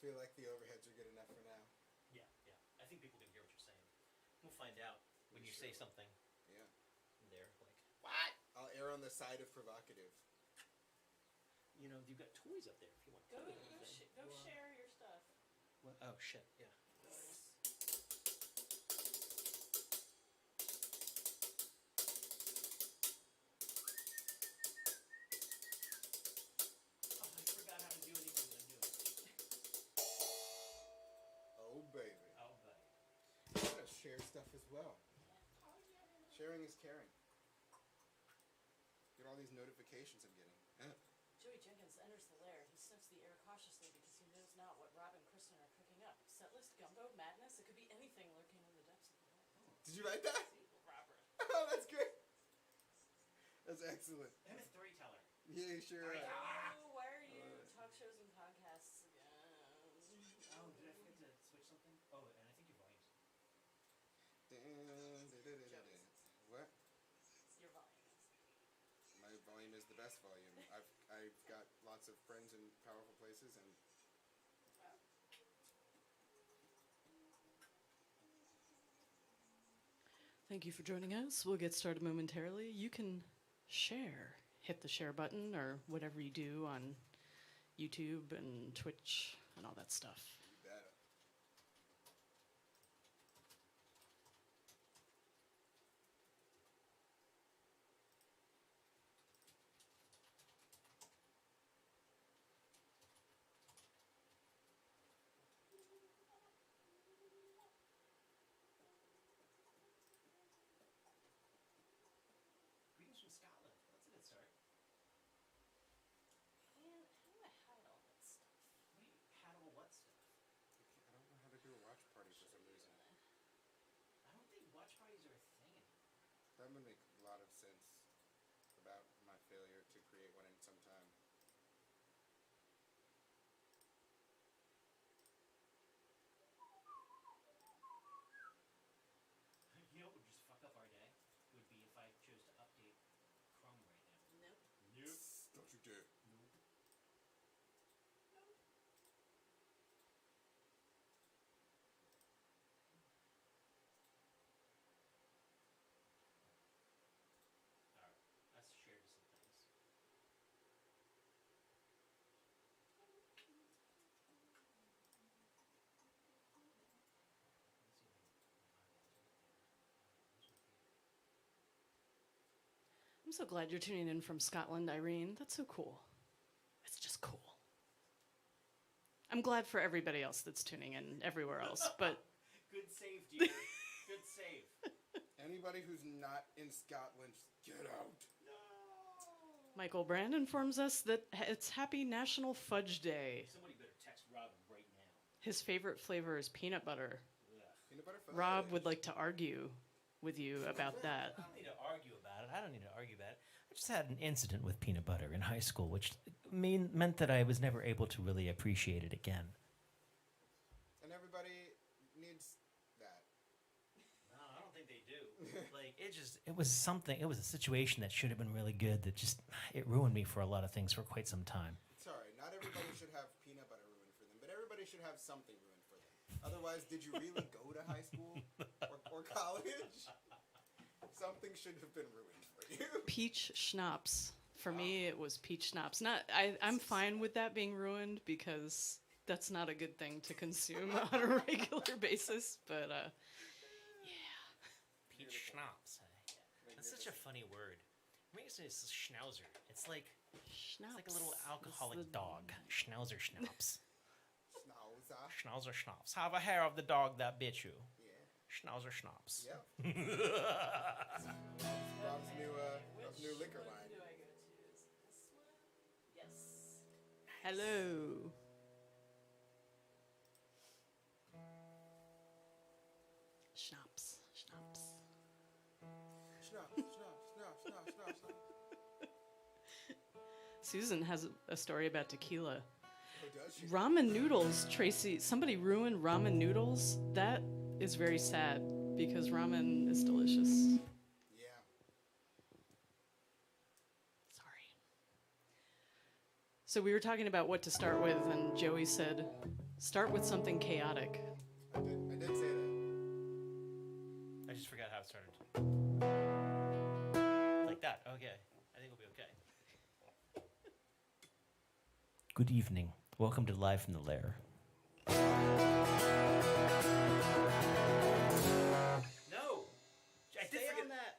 feel like the overheads are good enough for now. Yeah, yeah. I think people can hear what you're saying. We'll find out when you say something. Yeah. And they're like, what? I'll err on the side of provocative. You know, you've got toys up there if you want to Go, play with anything. go share your stuff. What? Oh, shit, yeah. Nice. Oh, I forgot how to do anything I'm doing. Oh, baby. Oh, buddy. I gotta share stuff as well. Sharing is caring. Get all these notifications I'm getting. Joey Jenkins enters the lair. He sniffs the air cautiously because he knows not what Rob and Kristen are cooking up. Set list, gumbo, madness. It could be anything lurking in the depths of the lair. Did you write that? Robert. Oh, that's great. That's excellent. I'm a storyteller. Yeah, sure. Oh, why are you talk shows and podcasts again? Oh, did I forget to switch something? Oh, and I think your volume's. What? Your volume is. My volume is the best volume. I've got lots of friends in powerful places, and Thank you for joining us. We'll get started momentarily. You can share. Hit the share button or whatever you do on YouTube and Twitch and all that stuff. you better. Greetings from Scotland. That's a good start. Man, how do I hide all that stuff? What do you paddle what stuff? I don't know how to do a watch party for some reason. I don't think watch parties are a thing anymore. That would make a lot of sense about my failure to create one in some time. You know what would just fuck up our day? Would be if I chose to update Chrome right now. Nope. Nope. Don't you dare. Nope. Alright, let's share some things. Let's see if I can put my eyeballs right there. Those are here. I'm so glad you're tuning in from Scotland, Irene. That's so cool. It's just cool. I'm glad for everybody else that's tuning in everywhere else, but Good save, dear. Good save. Anybody who's not in Scotland, get out. No. Michael Brand informs us that it's Happy National Fudge Day. Somebody better text Robin right now. His favorite flavor is peanut butter. Ugh. Peanut butter fudge. Rob would like to argue with you about I that. don't need to argue about it. I don't need to argue about it. I just had an incident with peanut butter in high school, which meant that I was never able to really appreciate it again. And everybody needs that. No, I don't think they do. Like, it was a situation that should have been really good that just, it ruined me for a lot of things for quite some time. Sorry, not everybody should have peanut butter ruined for them, but everybody should have something ruined for them. Otherwise, did you really go to high school or college? Something should have been ruined for you. Peach schnapps. For me, it was peach schnapps. I'm fine with that being ruined because that's not a good thing to consume on a regular basis. But yeah, Peach Beautiful. schnapps. That's such a funny word. I mean, it's schnauzer. It's like a little alcoholic dog. Schnauzer schnapps. Schnauzer. Schnauzer schnapps. Have a hair of the dog that bit you. Yeah. Schnauzer schnapps. Yep. Rob's new liquor line. do I go to? Is it this one? Yes. Hello. Schnapps. Schnapps. Schnapp, schnapp, schnapp, schnapp, schnapp, schnapp. Susan has a story about tequila. Oh, does she? Ramen noodles, Tracy. Somebody ruined ramen noodles. That is very sad because ramen is delicious. Yeah. Sorry. So we were talking about what to start with, and Joey said Start with something chaotic. I did say that. I just forgot how it started. Like that. Okay. I think we'll be okay. Good evening. Welcome to Live from the Lair. No! I did forget on that.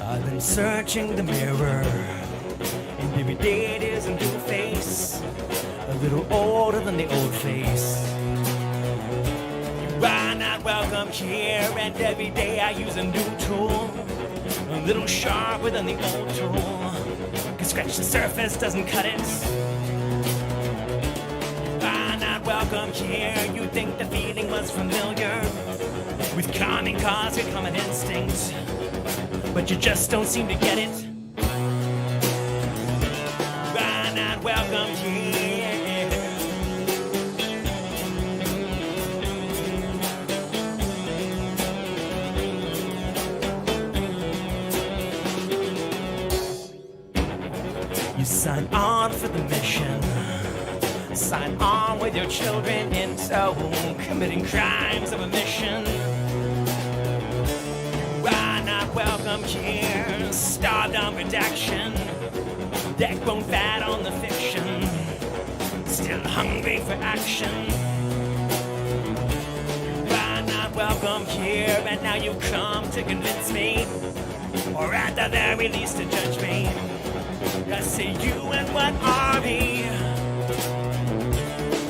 I've been searching the mirror, and every day it is a new face, a little older than the old face. You are not welcome here, and every day I use a new tool, a little sharper than the old tool. Can scratch the surface, doesn't cut it. You are not welcome here. You think the feeling was familiar, with calming cause your common instinct, but you just don't seem to get it. You're not welcome here. You sign on for the mission, sign on with your children in tow, committing crimes of omission. Welcome here, starved on production, backbone fat on the fiction, still hungry for action. You are not welcome here, and now you come to convince me, or at the very least to judge me. I say you and what are we?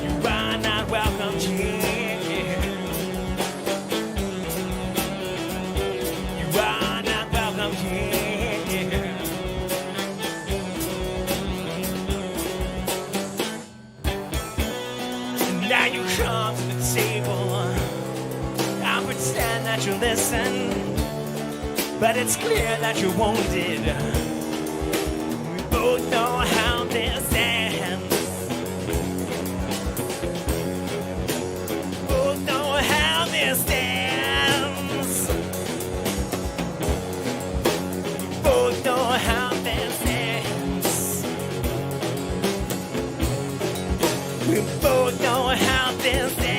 You are not welcome here. Now you come to the table, I pretend that you listen, but it's clear that you're wounded. We both know how this ends. Both know how this ends. Both know how this ends. We both know how this ends.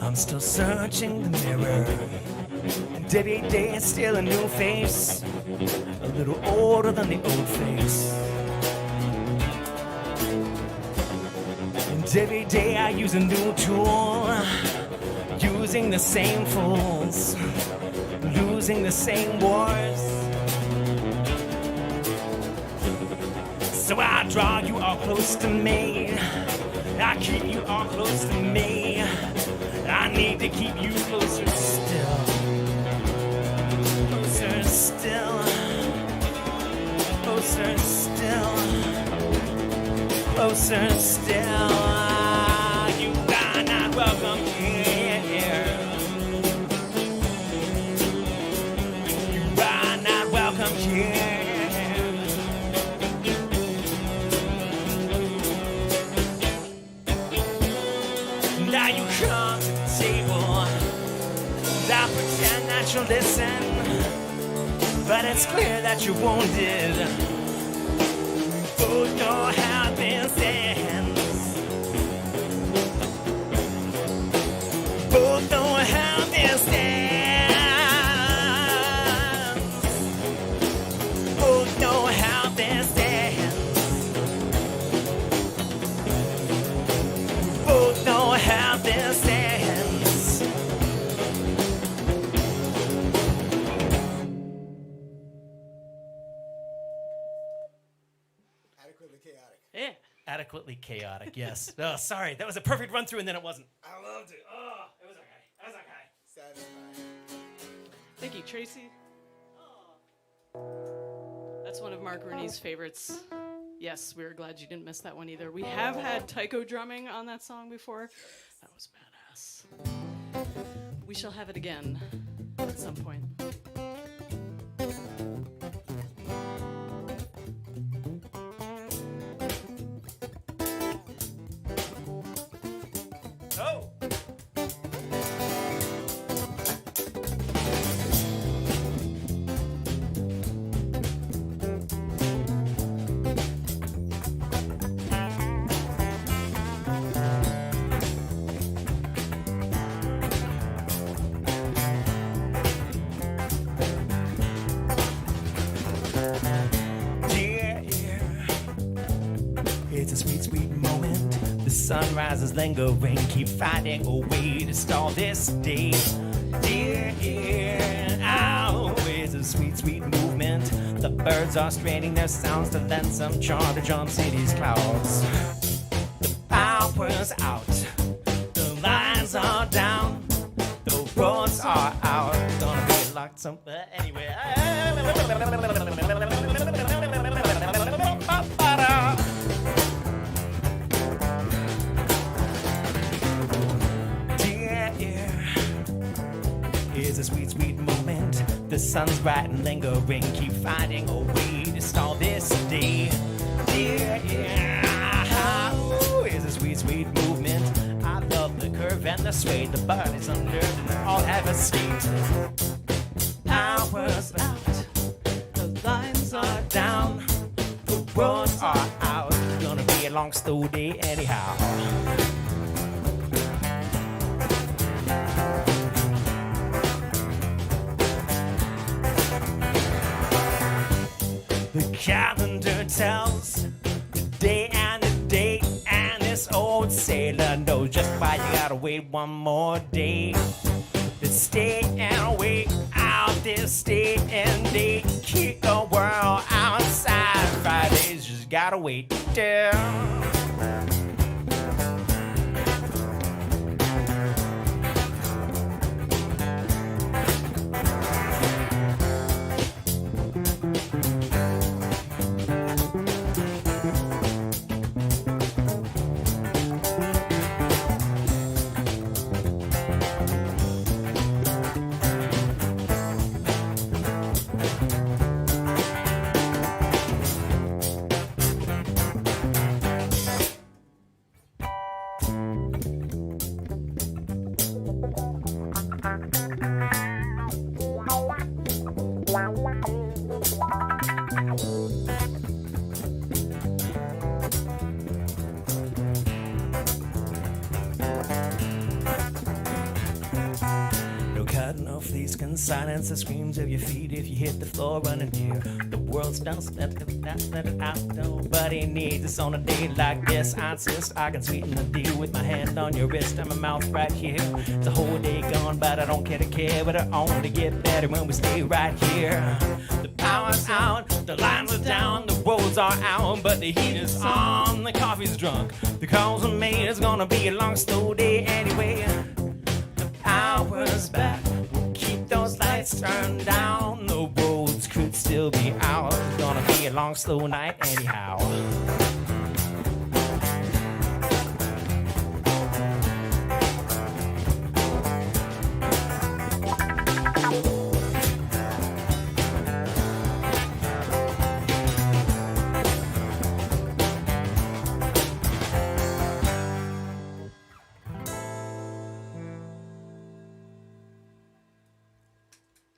I'm still searching the mirror, and every day it's still a new face, a little older than the old face. And every day I use a new tool, using the same fools, losing the same wars. So I draw you all close to me, I keep you all close to me. I need to keep you closer still. Closer still. Closer still. Closer still. You are not welcome here. You are not welcome here. Now you come to the table, I pretend that you listen, but it's clear that you're wounded. Both know how this ends. Both know how this ends. Both know how this ends. Both know how this ends. Adequately chaotic. Yeah. Adequately chaotic, yes. Oh, sorry. That was a perfect run through and then it wasn't. I loved it. Oh, it was okay. That was okay. Satisfying. Thank you, Tracy. That's one of Mark Rooney's favorites. Yes, we're glad you didn't miss that one either. We have had taiko drumming on that song before. That was badass. We shall have it again at some point. Oh! It's a sweet, sweet moment. The sun rises lingering, keep finding a way to stall this day. Dear, oh, it's a sweet, sweet movement. The birds are straining their sounds to lend some charm to Drum City's clouds. The power's out, the lines are down, the roads are out. Gonna be locked somewhere anyway. It's a sweet, sweet moment. The sun's bright and lingering. Keep finding a way to stall this day. Oh, it's a sweet, sweet movement. I love the curve and the sway. The bodies unnerved and they all have escaped. Power's out. The lines are Down. The roads are out. Gonna be a long, slow day anyhow. The calendar tells the day and the date, and this old sailor knows just why you gotta wait one more day. To stay and wait out this state and date, keep the world outside. Fridays just gotta wait down. No cutting off these can silence the screams of your feet if you hit the floor running near. The world's done, let it out. Nobody needs us on a day like this. I insist I can sweeten the deal with my hand on your wrist and my mouth right here. It's a whole day gone, but I don't care to care. But it only get better when we stay right here. The power's out, the lines are down, the roads are out, but the heat is on, the coffee's drunk. The calls are made, it's gonna be a long, slow day anyway. The power's back, we'll keep those lights turned down. The roads could still be out, it's gonna be a long, slow night anyhow.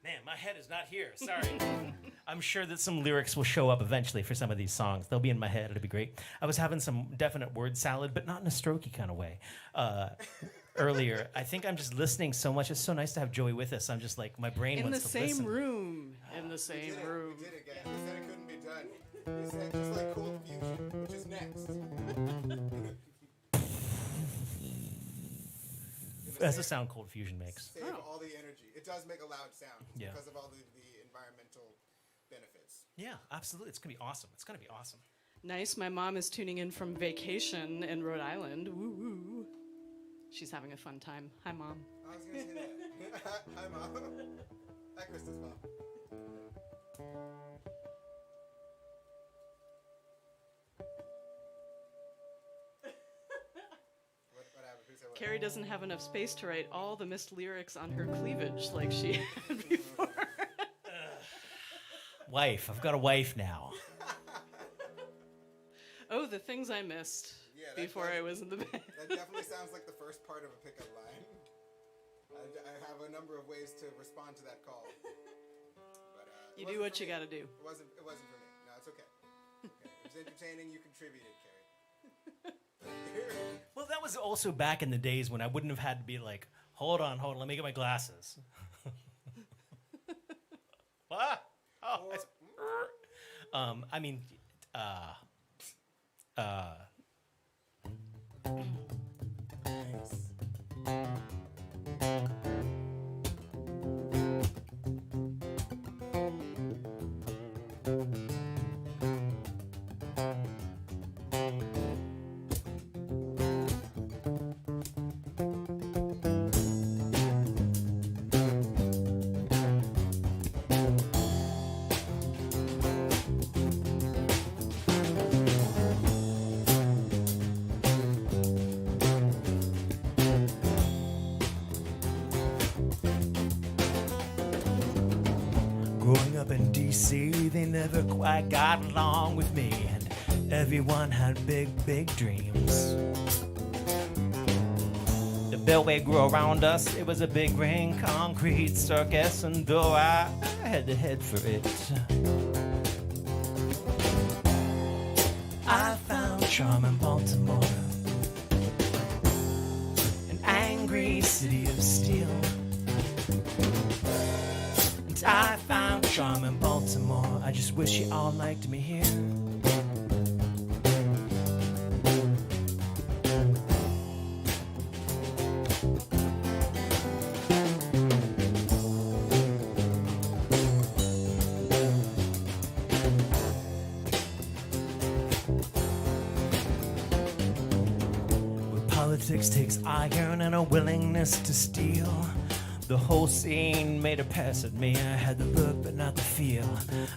Man, my head is not here. Sorry. I'm sure that some lyrics will show up eventually for some of these songs. They'll be in my head. It'll be great. I was having some definite word salad, but not in a strokey kind of way. Earlier, I think I'm just listening so much. It's so nice to have Joey with us. I'm just like, my brain In the wants to listen. same room. In the same room. We did it, guys. We said it couldn't be done. We said just like Cold Fusion, which is next. That's the sound Cold Fusion makes. Save all the energy. It does make a loud sound because of all the environmental benefits. Yeah, absolutely. It's going to be awesome. It's going to be awesome. Nice. My mom is tuning in from vacation in Rhode Island. Woo woo. She's having a fun time. Hi, Mom. I was going to say that. Hi, Mom. Hi, Kristen's mom. What happened? Who said what? Carrie doesn't have enough space to write all the missed lyrics on her cleavage like she had before. Wife. I've got a wife now. Oh, the things I missed before I was in the bed. That definitely sounds like the first part of a pickup line. I have a number of ways to respond to that call. But, You do what you got to do. It wasn't for me. No, it's okay. It was entertaining. You contributed, Carrie. Well, that was also back in the days when I wouldn't have had to be like, hold on, let me get my glasses. What? Oh, I mean, growing up in D.C., they never quite got along with me, and everyone had big, big dreams. The beltway grew around us, it was a big ring, concrete circus, and though I had to head for it, I found charm in Baltimore, an angry city of steel. I found charm in Baltimore. I just wish you all liked me here. Where politics takes iron and a willingness to steal. The whole scene made a pass at me. I had the look, but not the feel.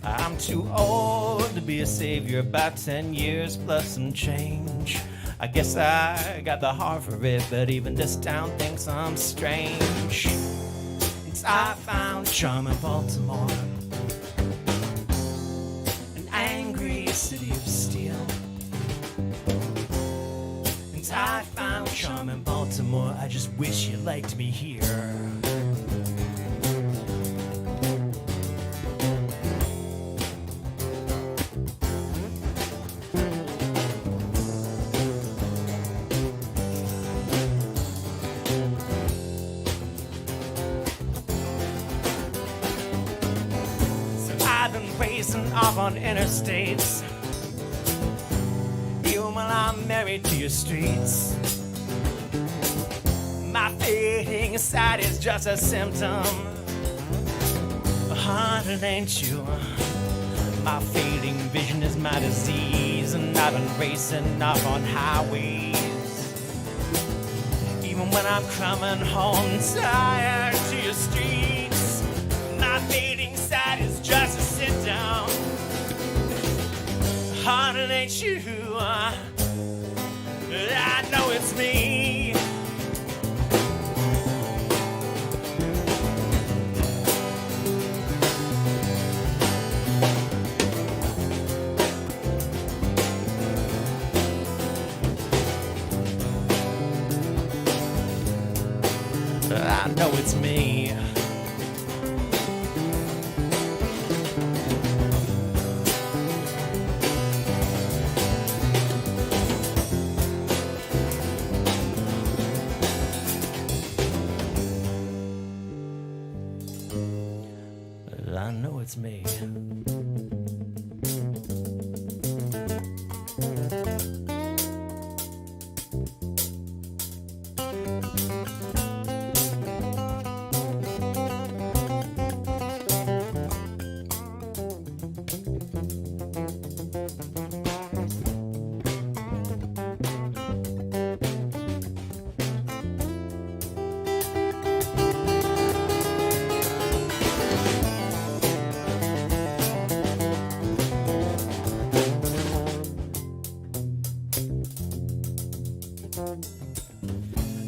I'm too old to be a savior, about 10 years plus some change. I guess I got the heart for it, but even this town thinks I'm strange. I found charm in Baltimore, an angry city of steel. I found charm in Baltimore. I just wish you liked me here. I've been racing off on interstates, even while I'm married to your streets. My fading sight is just a symptom. Heart, it ain't you. My fading vision is my disease, and I've been racing off on highways. Even when I'm coming home tired to your streets, my fading sight is just a symptom. Heart, it ain't you. I know it's me. I know it's me. it's me.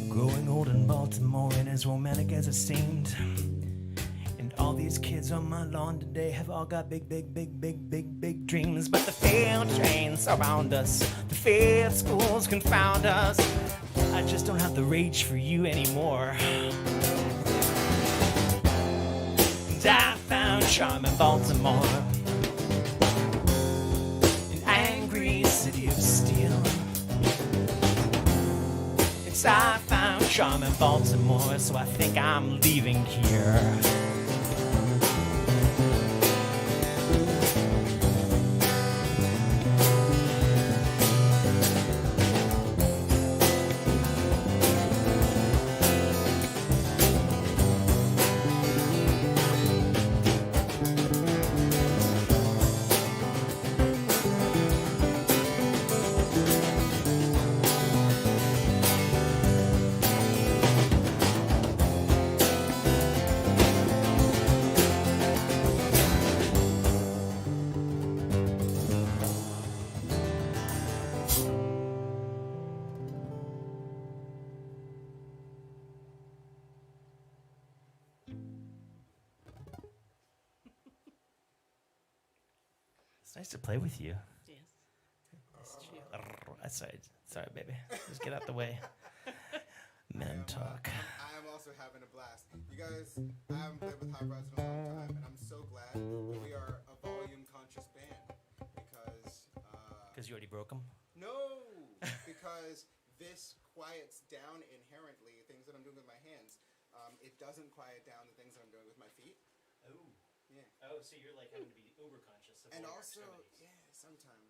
Growing old in Baltimore ain't as romantic as it seemed. And all these kids on my lawn today have all got big dreams. But the failed trains surround us, the failed schools confound us. I just don't have the rage for you anymore. And I found charm in Baltimore, an angry city of steel. I found charm in Baltimore, so I think I'm leaving here. It's nice to play with you. Yes. Sorry, baby. Just get out the way. Men talk. I am also having a blast. You guys, I haven't played with High Brows in a long time, and I'm so glad that we are a volume-conscious band Because you already broke them? No, because this quiets down inherently things that I'm doing with my hands. It doesn't quiet down the things that I'm doing with my feet. Oh. Yeah. Oh, so you're like having to be uber conscious of And all your also, extremities. yeah, sometimes.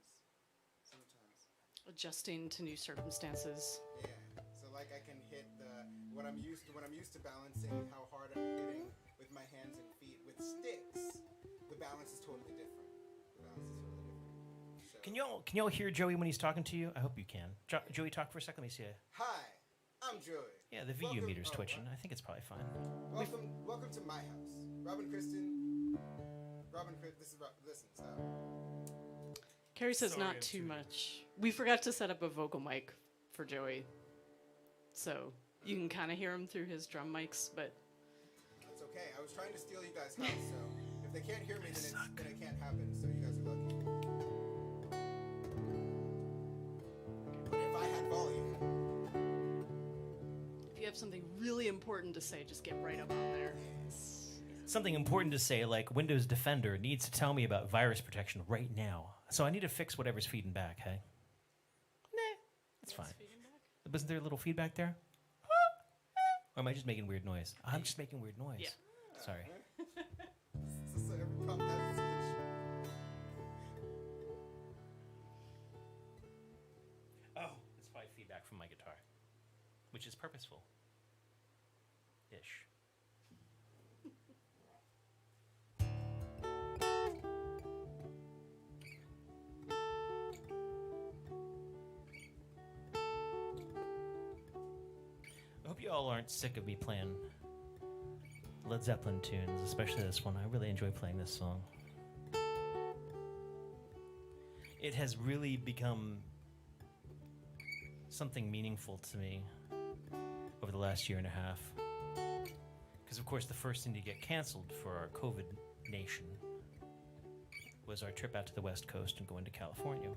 Adjusting to new circumstances. Yeah. So like I can hit when I'm used to balancing how hard I'm hitting with my hands and feet with sticks, the balance is totally different. So, Can y'all hear Joey when he's talking to you? I hope you can. Joey, talk for a second. Let me see. Hi, I'm Joey. Yeah, the VU meter's twitching. I think it's probably fine. Welcome to my house. Listen, stop. Carrie says Sorry, not too much. We forgot to set up a vocal mic for Joey. So you can kind of hear him through his drum mics, but... That's okay. I was trying to steal you guys' house, so if they can't hear me, then it can't happen, so you guys are lucky. But if I had volume... If you have something really important to say, just get right up on there. Something important to say, like Windows Defender needs to tell me about virus protection right now. So I need to fix whatever's feeding back, hey? Nah, that's fine. Wasn't there a little feedback there? Or am I just making weird noise? I'm just making weird noise. Yeah. Sorry. So every problem has a solution. Oh, it's probably feedback from my guitar, which is purposeful. Ish. I hope you all aren't sick of me playing Led Zeppelin tunes, especially this one. I really enjoy playing this song. It has really become something meaningful to me over the last year and a half. Because, of course, the first thing to get canceled for our COVID nation was our trip out to the West Coast and going to California.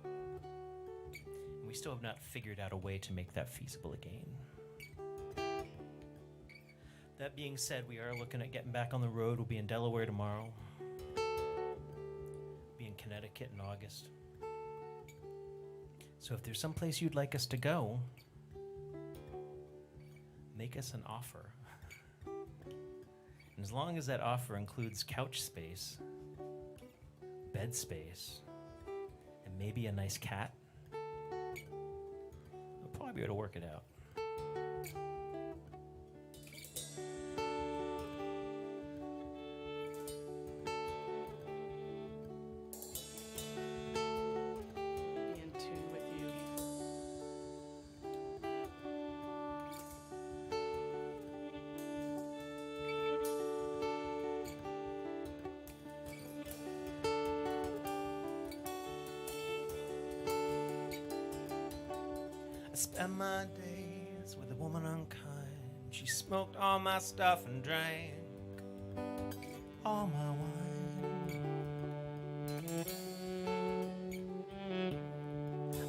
And we still have not figured out a way to make that feasible again. That being said, we are looking at getting back on the road. We'll be in Delaware tomorrow. Be in Connecticut in August. So if there's some place you'd like us to go, make us an offer. And as long as that offer includes couch space, bed space, and maybe a nice cat, we'll probably be able to work it out. Be in tune with you. I spent my days with a woman unkind. She smoked all my stuff and drank all my wine.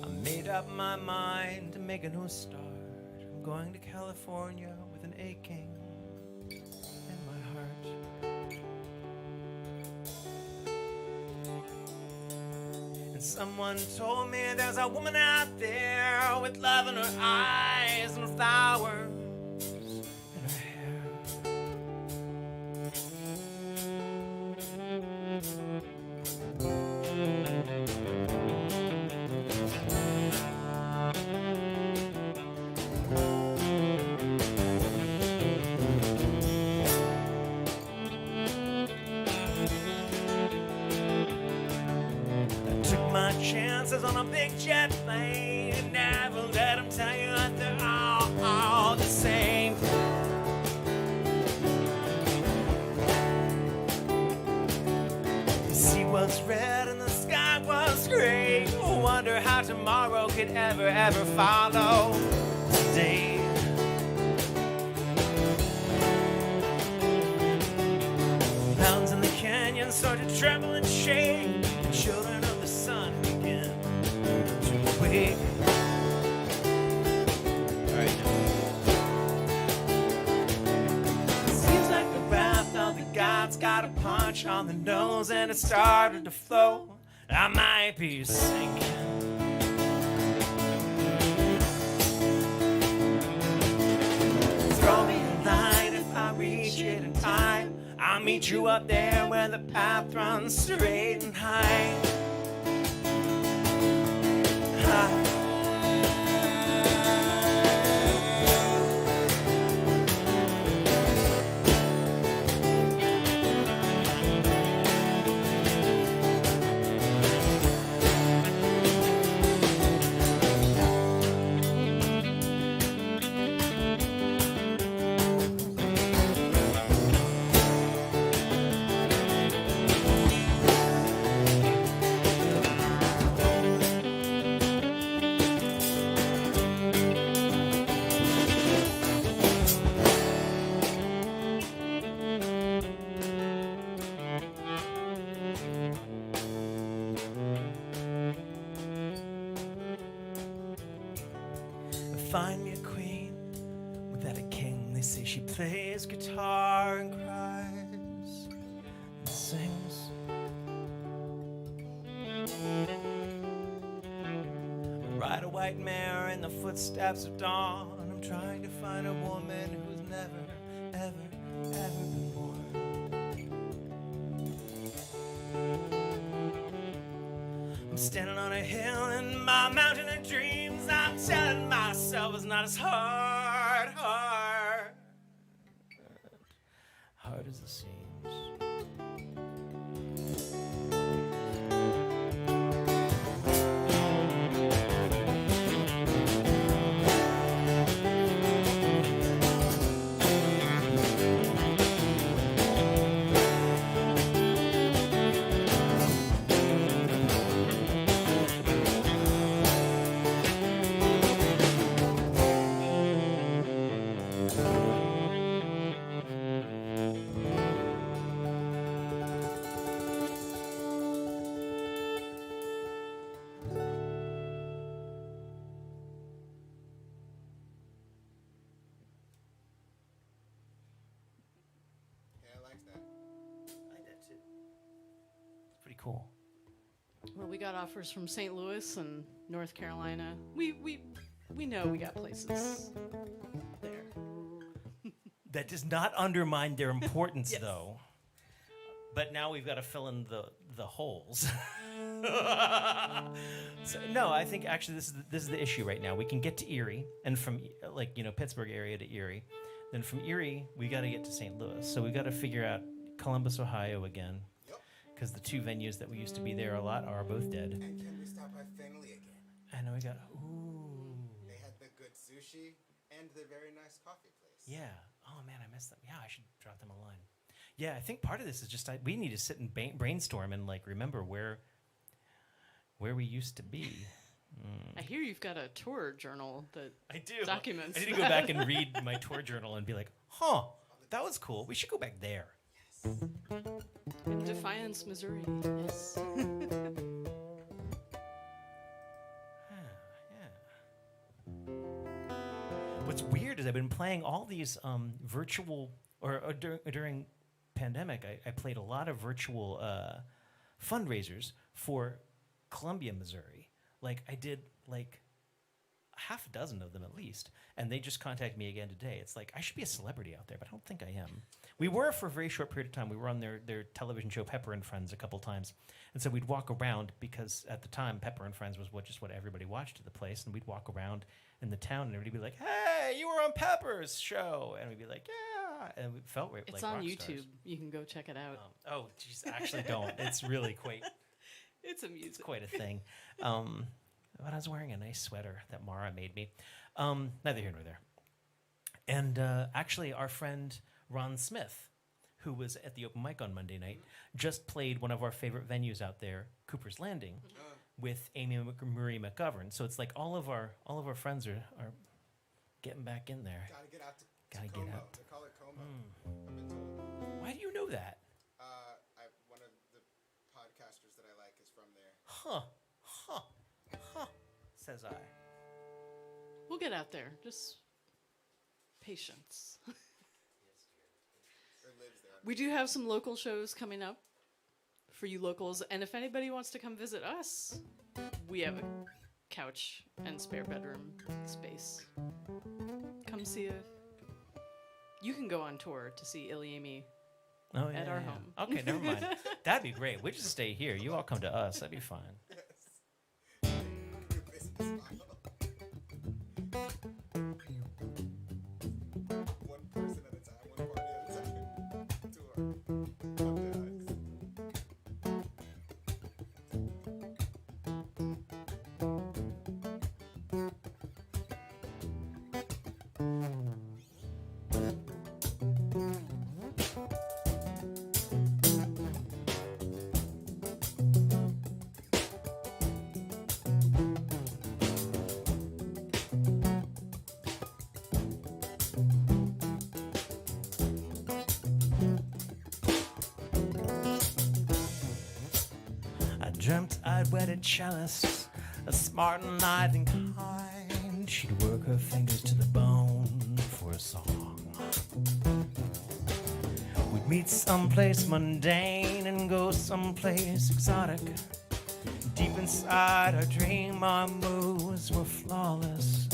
I made up my mind to make a new start. I'm going to California with an aching in my heart. And someone told me there's a woman out there with love in her eyes and flowers in her hair. I took my chances on a big jet plane and never let them tell you that they're all the same. The sea was red and the sky was gray. Wonder how tomorrow could ever follow today. Mountains in the canyon started to tremble and shake. The children of the sun began to wake. All right. Seems like the wrath of the gods got a punch on the nose and it started to flow. I might be sinking. Throw me a line if I reach it in time. I'll meet you up there where the path runs straight and high. Find me a queen without a king. They say she plays guitar and cries and sings. Ride a white mare in the footsteps of dawn. I'm trying to find a woman who's never, ever been born. I'm standing on a hill in my mountain of dreams. I'm telling myself it's not as hard as it seems. Cool. Well, we got offers from St. Louis and North Carolina. We know we got places there. That does not undermine their importance, though. But now we've got to fill in the holes. So, no, I think actually this is the issue right now. We can get to Erie, and from Pittsburgh area to Erie. Then from Erie, we got to get to St. Louis. So we got to figure out Columbus, Ohio again. Yep. Because the two venues that we used to be there a lot are both dead. And can we stop by Finley again? I know we got. Ooh. They had the good sushi and the very nice coffee place. Yeah. Oh man, I missed them. Yeah, I should drop them a line. Yeah, I think part of this is just we need to sit and brainstorm and like remember where we used to be. I hear you've got a tour journal that I do. documents. I need to go back and read my tour journal and be like, huh, that was cool. We should go back there. In Defiance, Missouri. Yes. Yeah. What's weird is I've been playing all these virtual, or during pandemic, I played a lot of virtual fundraisers for Columbia, Missouri. Like I did like half a dozen of them at least, and they just contacted me again today. It's like I should be a celebrity out there, but I don't think I am. We were for a very short period of time. We were on their television show Pepper and Friends a couple times, and so we'd walk around because at the time Pepper and Friends was just what everybody watched at the place, and we'd walk around in the town and everybody'd be like, "Hey, you were on Pepper's show," and we'd be like, "Yeah," and it felt like It's rock on YouTube. stars. You can go check it out. Oh, geez, actually don't. It's really quite. It's amusing. It's quite a thing. But I was wearing a nice sweater that Mara made me. Neither here nor there. And actually, our friend Ron Smith, who was at the open mic on Monday night, just played one of our favorite venues out there, Cooper's Landing, with Amy Marie McGovern. So it's like all of our friends are getting back in there. Gotta get out to Gotta Como. get out. They call it Como. I've been told. Why do you know that? One of the podcasters that I like is from there. Huh. Says I. We'll get out there. Just patience. Or lives there. We do have some local shows coming up for you locals, and if anybody wants to come visit us, we have a couch and spare bedroom space. Come see it. You can go on tour to see ilyAIMY Oh, at our home. Okay, never mind. That'd be great. We just stay here. You all come to us. That'd be fine. New business model. One person at a time, one party at a time. Tour. Come to us. Dreamt I'd wed a cellist, a smart and lively kind. She'd work her fingers to the bone for a song. We'd meet someplace mundane and go someplace exotic. Deep inside our dream, our moves were flawless.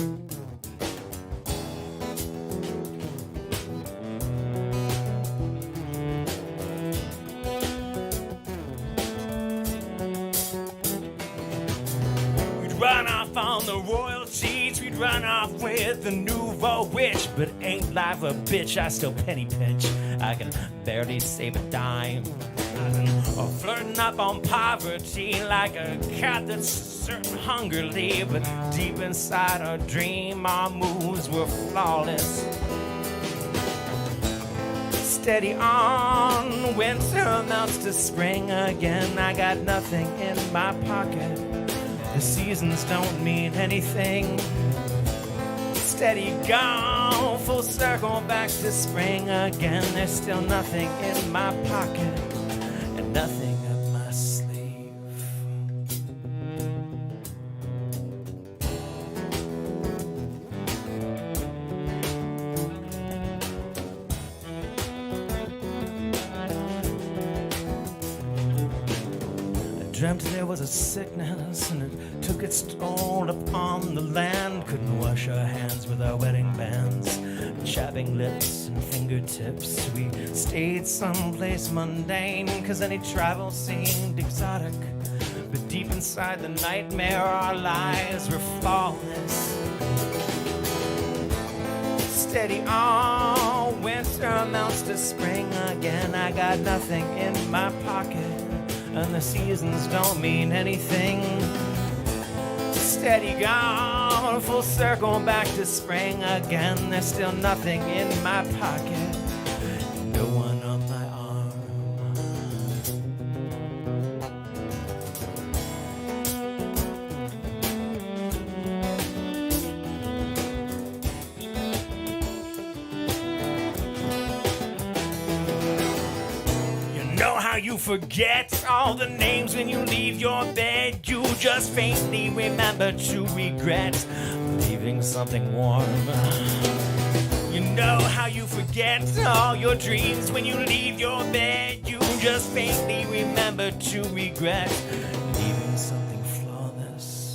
Run off on the royalties, we'd run off with the nouveau witch. But ain't life a bitch, I still penny pinch. I can barely save a dime. Or flirting up on poverty like a cat that's certain hungrily. But deep inside our dream, our moves were flawless. Steady on, winter melts to spring again. I got nothing in my pocket. The seasons don't mean anything. Steady gone, full circle back to spring again. There's still nothing in my pocket and nothing up my sleeve. dreamt there was a sickness and it took its toll upon the land. Couldn't wash our hands with our wedding bands, chapping lips and fingertips. We stayed someplace mundane, cause any travel seemed exotic. But deep inside the nightmare, our lives were flawless. Steady on, winter melts to spring again. I got nothing in my pocket, and the seasons don't mean anything. Steady gone, full circle back to spring again. There's still nothing in my pocket, no one on my arm. You forget all the names when you leave your bed. You just faintly remember to regret leaving something warm. You know how you forget all your dreams when you leave your bed. You just faintly remember to regret leaving something flawless.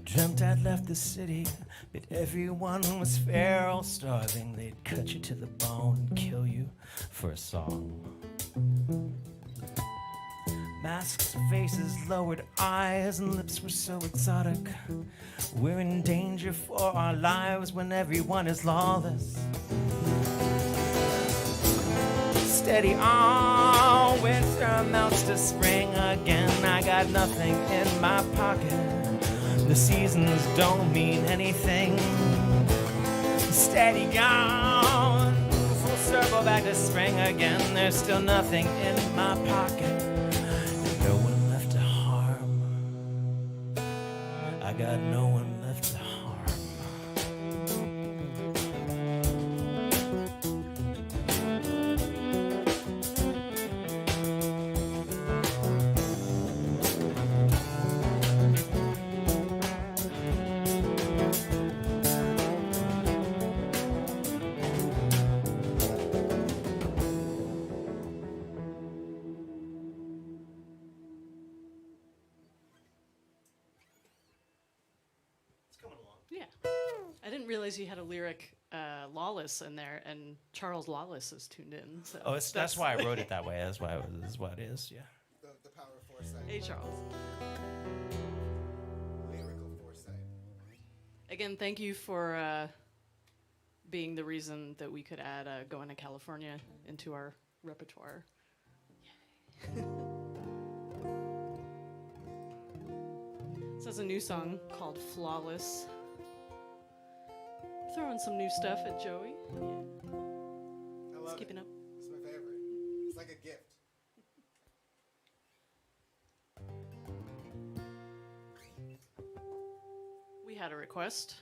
Dreamt I'd left the city, but everyone was feral, starving. They'd cut you to the bone, kill you for a song. Masks, faces, lowered eyes, and lips were so exotic. We're in danger for our lives when everyone is lawless. Steady on, winter melts to spring again. I got nothing in my pocket. The seasons don't mean anything. Steady gone, full circle back to spring again. There's still nothing in my pocket, no one left to harm. I got no one left to harm. Yeah. I didn't realize you had a lyric, Lawless, in there, and Charles Lawless is tuned in. So Oh, that's why I wrote it that way. That's why this is what it is. Yeah. The power of foresight. Hey, Charles. Lyrical foresight. Again, thank you for being the reason that we could add Going to California into our repertoire. Yay. This is a new song called Flawless. Throwing some new stuff at Joey. Yeah. I love Keeping it. up. It's my favorite. It's like a gift. We had a request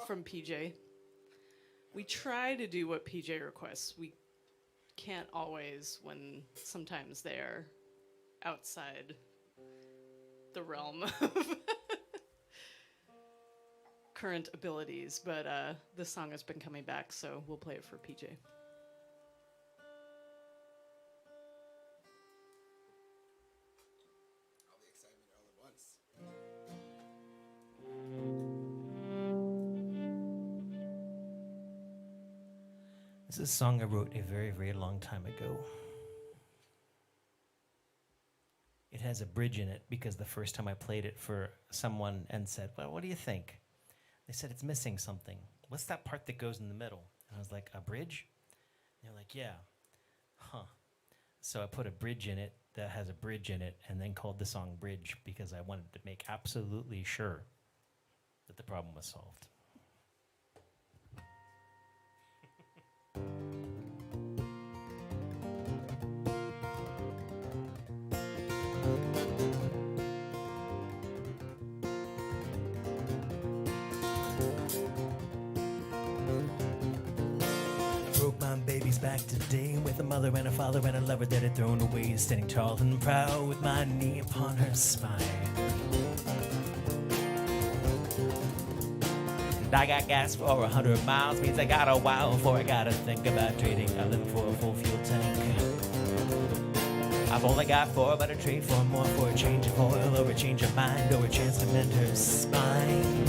from PJ. We try to do what PJ requests. We can't always, when sometimes they're outside the realm of current abilities, but this song has been coming back, so we'll play it for PJ. All the excitement all at once. This is a song I wrote a very, very long time ago. it has a bridge in it because the first time I played it for someone and said, well, what do you think? They said, it's missing something. What's that part that goes in the middle? And I was like, a bridge? And they're like, yeah. Huh. So I put a bridge in it that has a bridge in it and then called the song Bridge because I wanted to make absolutely sure that the problem was solved. Broke my baby's back today with a mother and a father and a lover that had thrown away, standing tall and proud with my knee upon her spine. And I got gas for 100 miles, means I got a while before I gotta think about trading a limb for a full fuel tank. I've only got 4, but I trade for more for a change of oil or a change of mind or a chance to mend her spine.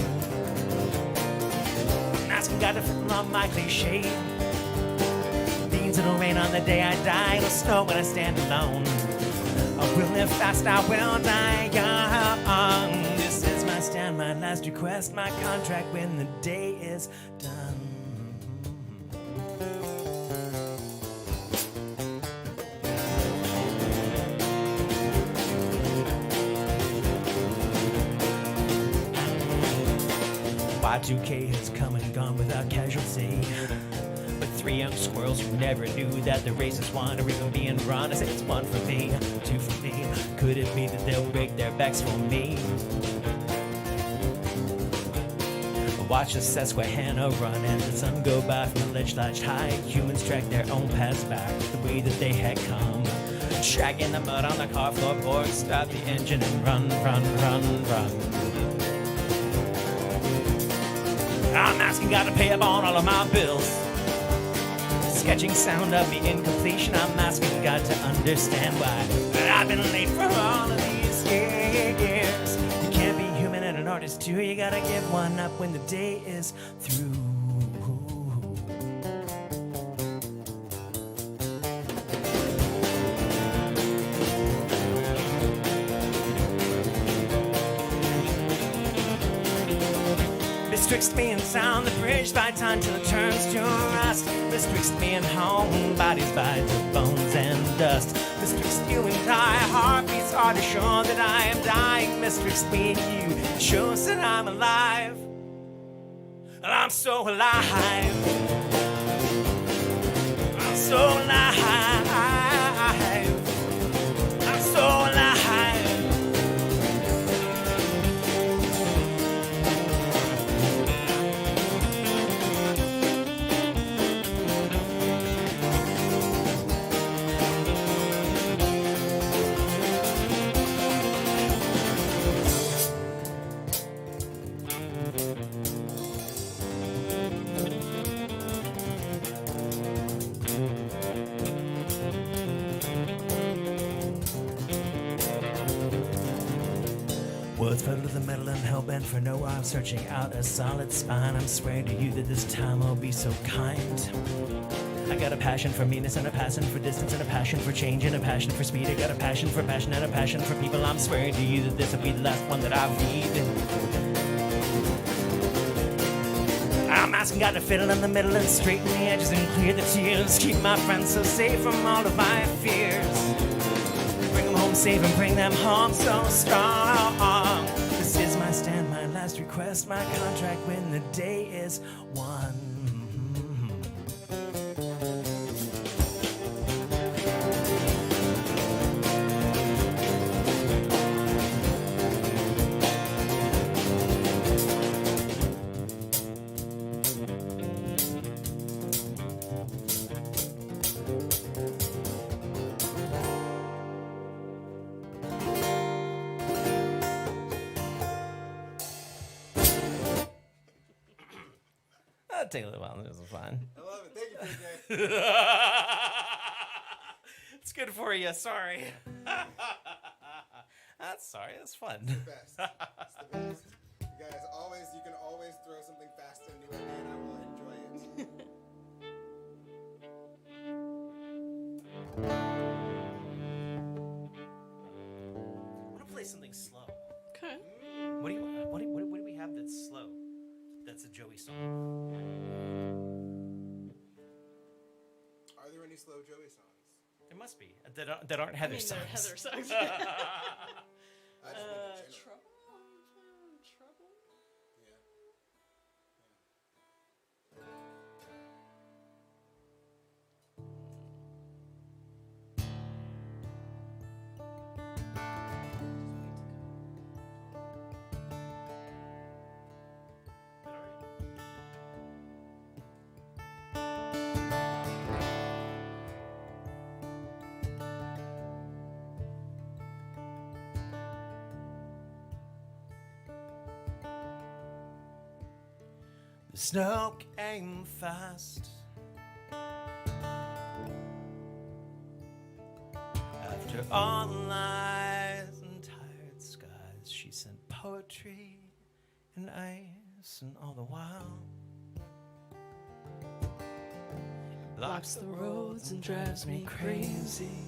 I'm asking God to fill on my cliche. It'll rain on the day I die, it'll snow when I stand alone. I will live fast, I will die young. This is my stand, my last request, my contract when the day is done. Y2K has come and gone without casualty. But 3 young squirrels who never knew that the race is won or even being run. I say it's 1 for me, 2 for me. Could it be that they'll break their backs for me? Watch the Susquehanna run and the sun go by from the ledge latched high. Humans track their own paths back the way that they had come. Tracking the mud on the car floorboard, stop the engine and run, run, run, run. I'm asking God to pay up on all of my bills. Sketching sound of the incompletion. I'm asking God to understand why I've been late for all of these years. You can't be human and an artist too. You gotta give one up when the day is through. Betwixt me and sound, the bridge by time till it turns to rust. Betwixt me and home, bodies by to bones and dust. Betwixt you and I, heartbeats are to show that I am dying. Betwixt me and you, it shows that I'm alive. And I'm so alive. I'm so alive. I'm so alive. Words fell to the metal and hell-bent for no. I'm searching out a solid spine. I'm swearing to you that this time I'll be so kind. I got a passion for meanness and a passion for distance and a passion for change and a passion for speed. I got a passion for passion and a passion for people. I'm swearing to you that this will be the last one that I read. I'm asking God to fiddle in the middle and straighten the edges and clear the tears. Keep my friends so safe from all of my fears. Bring them home safe and bring them home so strong. This is my stand, my last request, my contract when the day is won. That'll take a little while. This was fun. I love it. Thank you, PJ. It's good for you. Sorry. That's sorry. That's fun. It's the best. It's the best. You guys, you can always throw something fast and new at me, and I will enjoy it. play something slow. Okay. What do we have that's slow? That's a Joey song. Are there any slow Joey songs? There must be that aren't Heather songs. They're Heather songs. I just mean in general. Trouble? Trouble? Yeah. The snow came fast. After all the lies and tired skies, she sent poetry and ice, and all the while it blocks the roads and drives me crazy.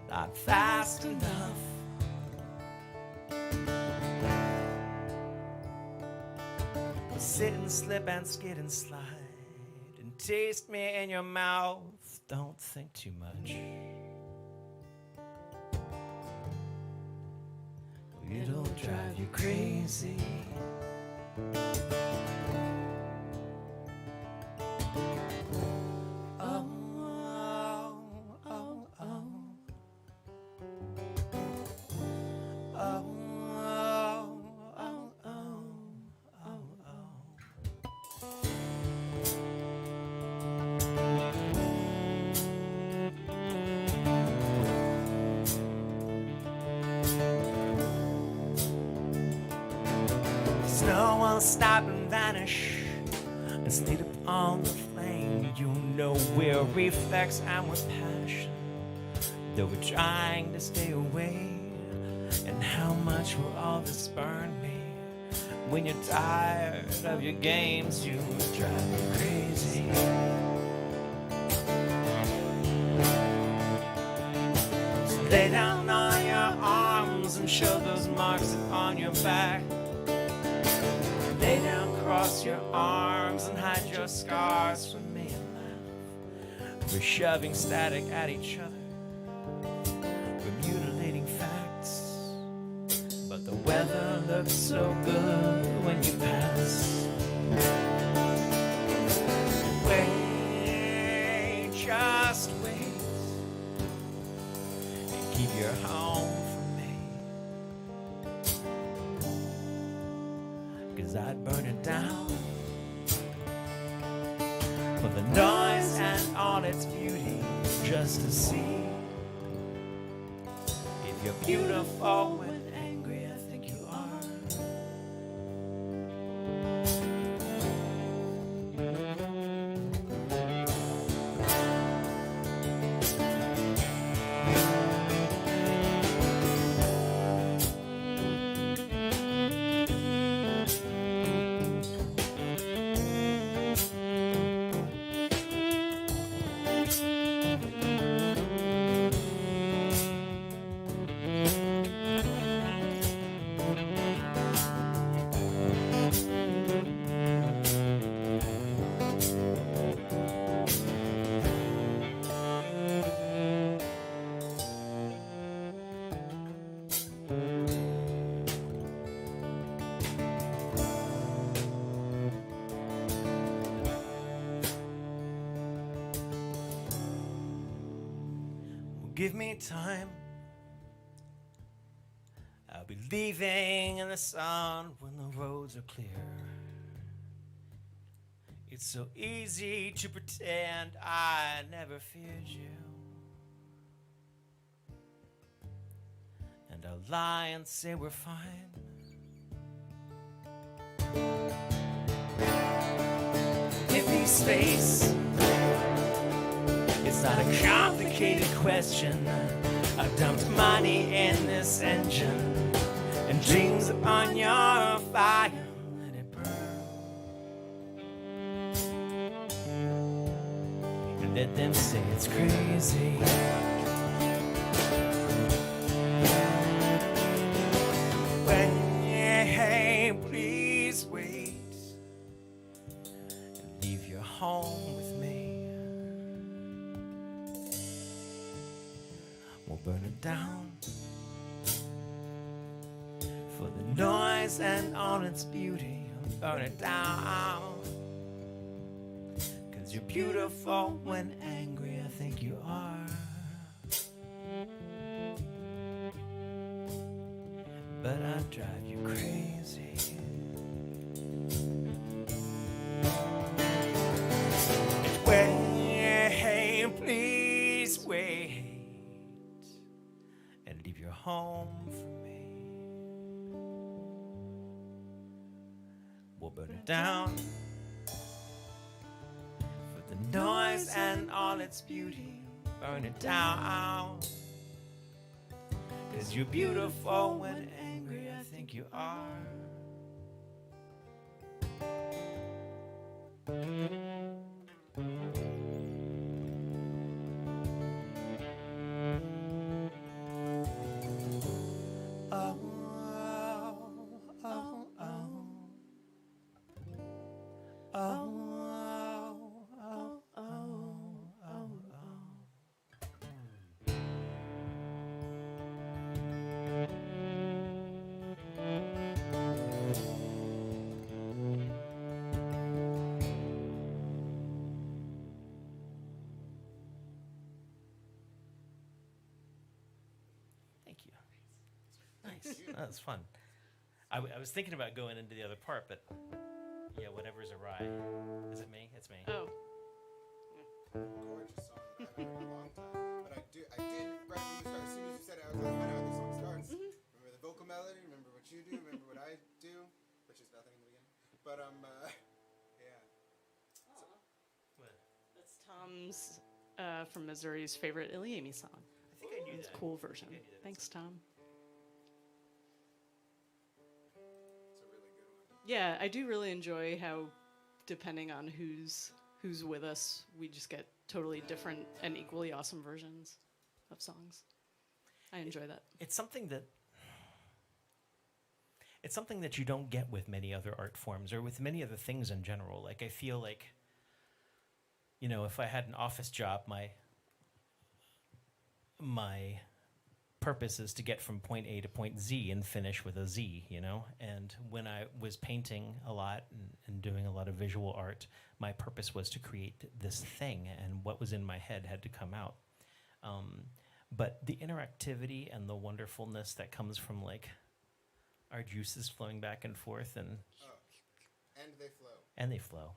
Not fast enough. Sit and slip and skid and slide and taste me in your mouth. Don't think too much. It'll drive you crazy. Oh, oh, oh, oh. Oh. Snow will stop and vanish and sleep upon the flame. You know we're reflex and we're passion, though we're trying to stay away. And how much will all this burn me? When you're tired of your games, you drive me crazy. So lay down on your arms and show those marks upon your back. Lay down, cross your arms and hide your scars from me and laugh. We're shoving static at each other. We're mutilating facts. But the weather looks so good when you pass. Wait, just wait. And keep your home. I'd burn it down for the noise and all its beauty, just to see if you're beautiful when angry. I think you are. Give me time. I'll be leaving in the sun when the roads are clear. It's so easy to pretend I never feared you. And I'll lie and say we're fine. Give me space. It's not a complicated question. I dumped money in this engine and dreams upon your fire. Let it burn. And let them say it's crazy. burn it down. For the noise and all its beauty, burn it down. 'Cause you're beautiful when angry, I think you are. But I drive you crazy. Wait, please wait, and leave your home for me. We'll burn it down for the noise and all its beauty. Burn it down, 'cause you're beautiful when angry, I think you are. Thank you. Nice. That was fun. I was thinking about going into the other part, but yeah, whatever's awry. Is it me? It's me. Oh, Gorgeous song. I haven't heard in a long time. But I did, right from the start, as soon as you said it, I was like, I know how this song starts. Remember the vocal melody, remember what you do, remember what I do, which is nothing in the beginning. But, yeah. What? that's Tom's from Missouri's favorite ilyAIMY song. I think I knew It's that. a cool version. I think I knew that. Thanks, Tom. It's a really good one. Yeah, I do really enjoy how, depending on who's with us, we just get totally different and equally awesome versions of songs. I enjoy that. It's something that you don't get with many other art forms or with many other things in general. Like, I feel like, you know, if I had an office job, my purpose is to get from point A to point Z and finish with a Z, you know? And when I was painting a lot and doing a lot of visual art, my purpose was to create this thing, and what was in my head had to come out. But the interactivity and the wonderfulness that comes from, like, our juices flowing back and forth, and Oh, and they flow. they flow.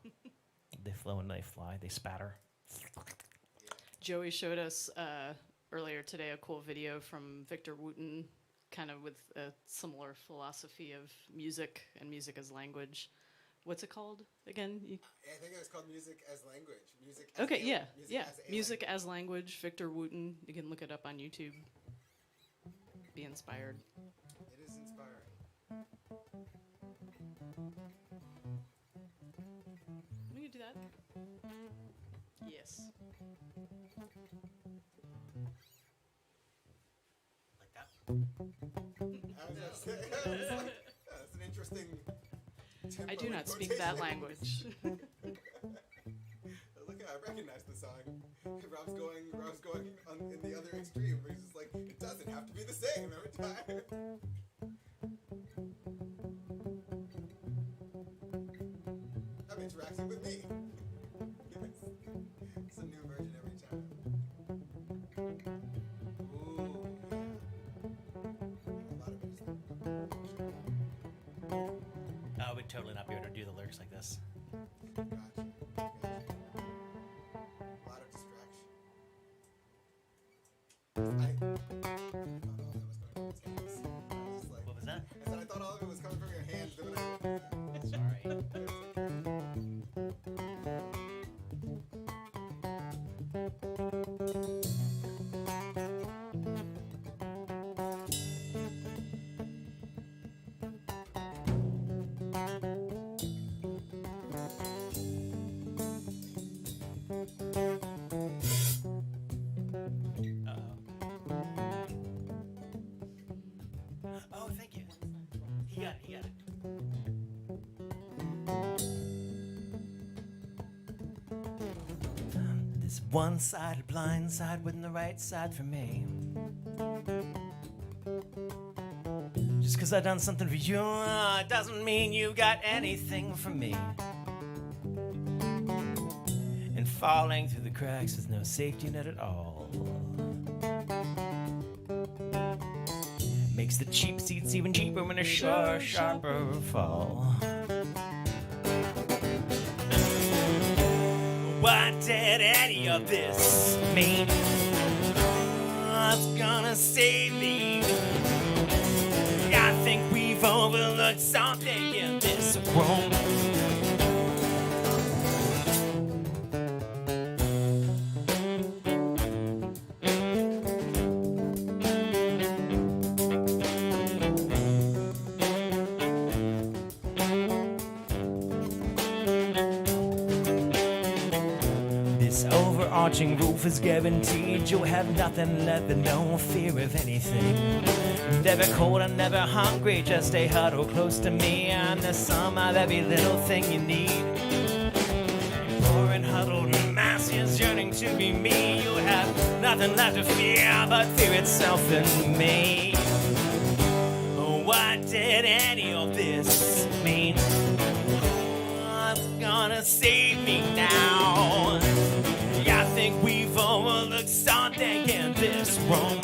They flow and they fly. They spatter. Yeah. Joey showed us earlier today a cool video from Victor Wooten, kind of with a similar philosophy of music and music as language. What's it called again? I think it was called Music as Language. Music as Okay, a- yeah, music yeah. as a Music language. as language, Victor Wooten. You can look it up on YouTube. Be inspired. It is inspiring. We can do that. Yes. Like that? I was gonna say, that's an interesting tempo I do and not speak that quotation. language. Look, I recognize the song. Rob's going in the other extreme, where he's just like, it doesn't have to be the same every time. I'm interacting with me. It's a new version every time. Ooh, yeah. A lot of it is I would totally not be able to do the lyrics like this. gotcha. A lot of distraction. I thought all that was coming from his hands. I was just like, What was that? I said I thought all of it was coming from your hands. Then when I Sorry. one-sided blind side with the right side for me. Just 'cause I done something for you doesn't mean you got anything from me. And falling through the cracks is no safety net at all. Makes the cheap seats even cheaper when a sharper fall. What did any of this mean? What's gonna save me? I think we've overlooked something in this room. Overarching roof is guaranteed. You'll have nothing left but no fear of anything. Never cold and never hungry. Just stay huddled close to me, and the sum of every little thing you need. Poor and huddled masses yearning to be me. You'll have nothing left to fear but fear itself in me. What did any of this mean? What's gonna save me now? I think we've overlooked something in this room.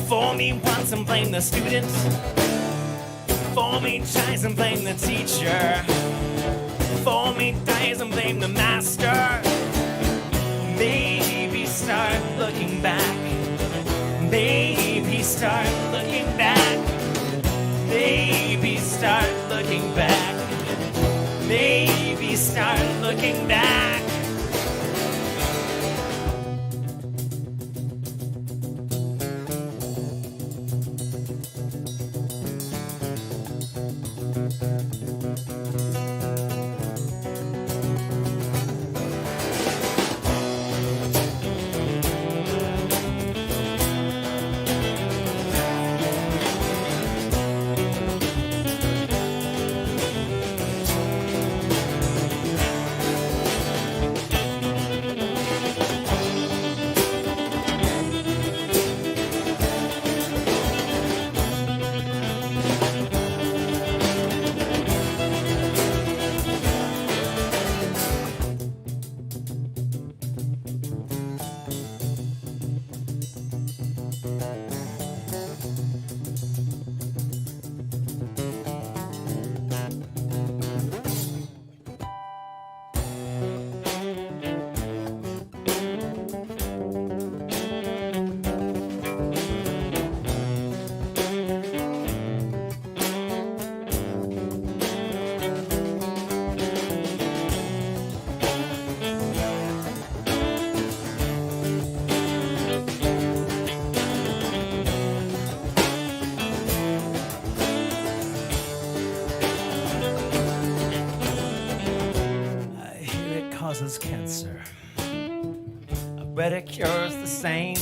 For me once and blame the student. For me tries and blame the teacher. For me dies and blame the master. Maybe start looking back. Maybe start looking back. Maybe start looking back. Maybe start looking back. Causes cancer. I read it cures the same.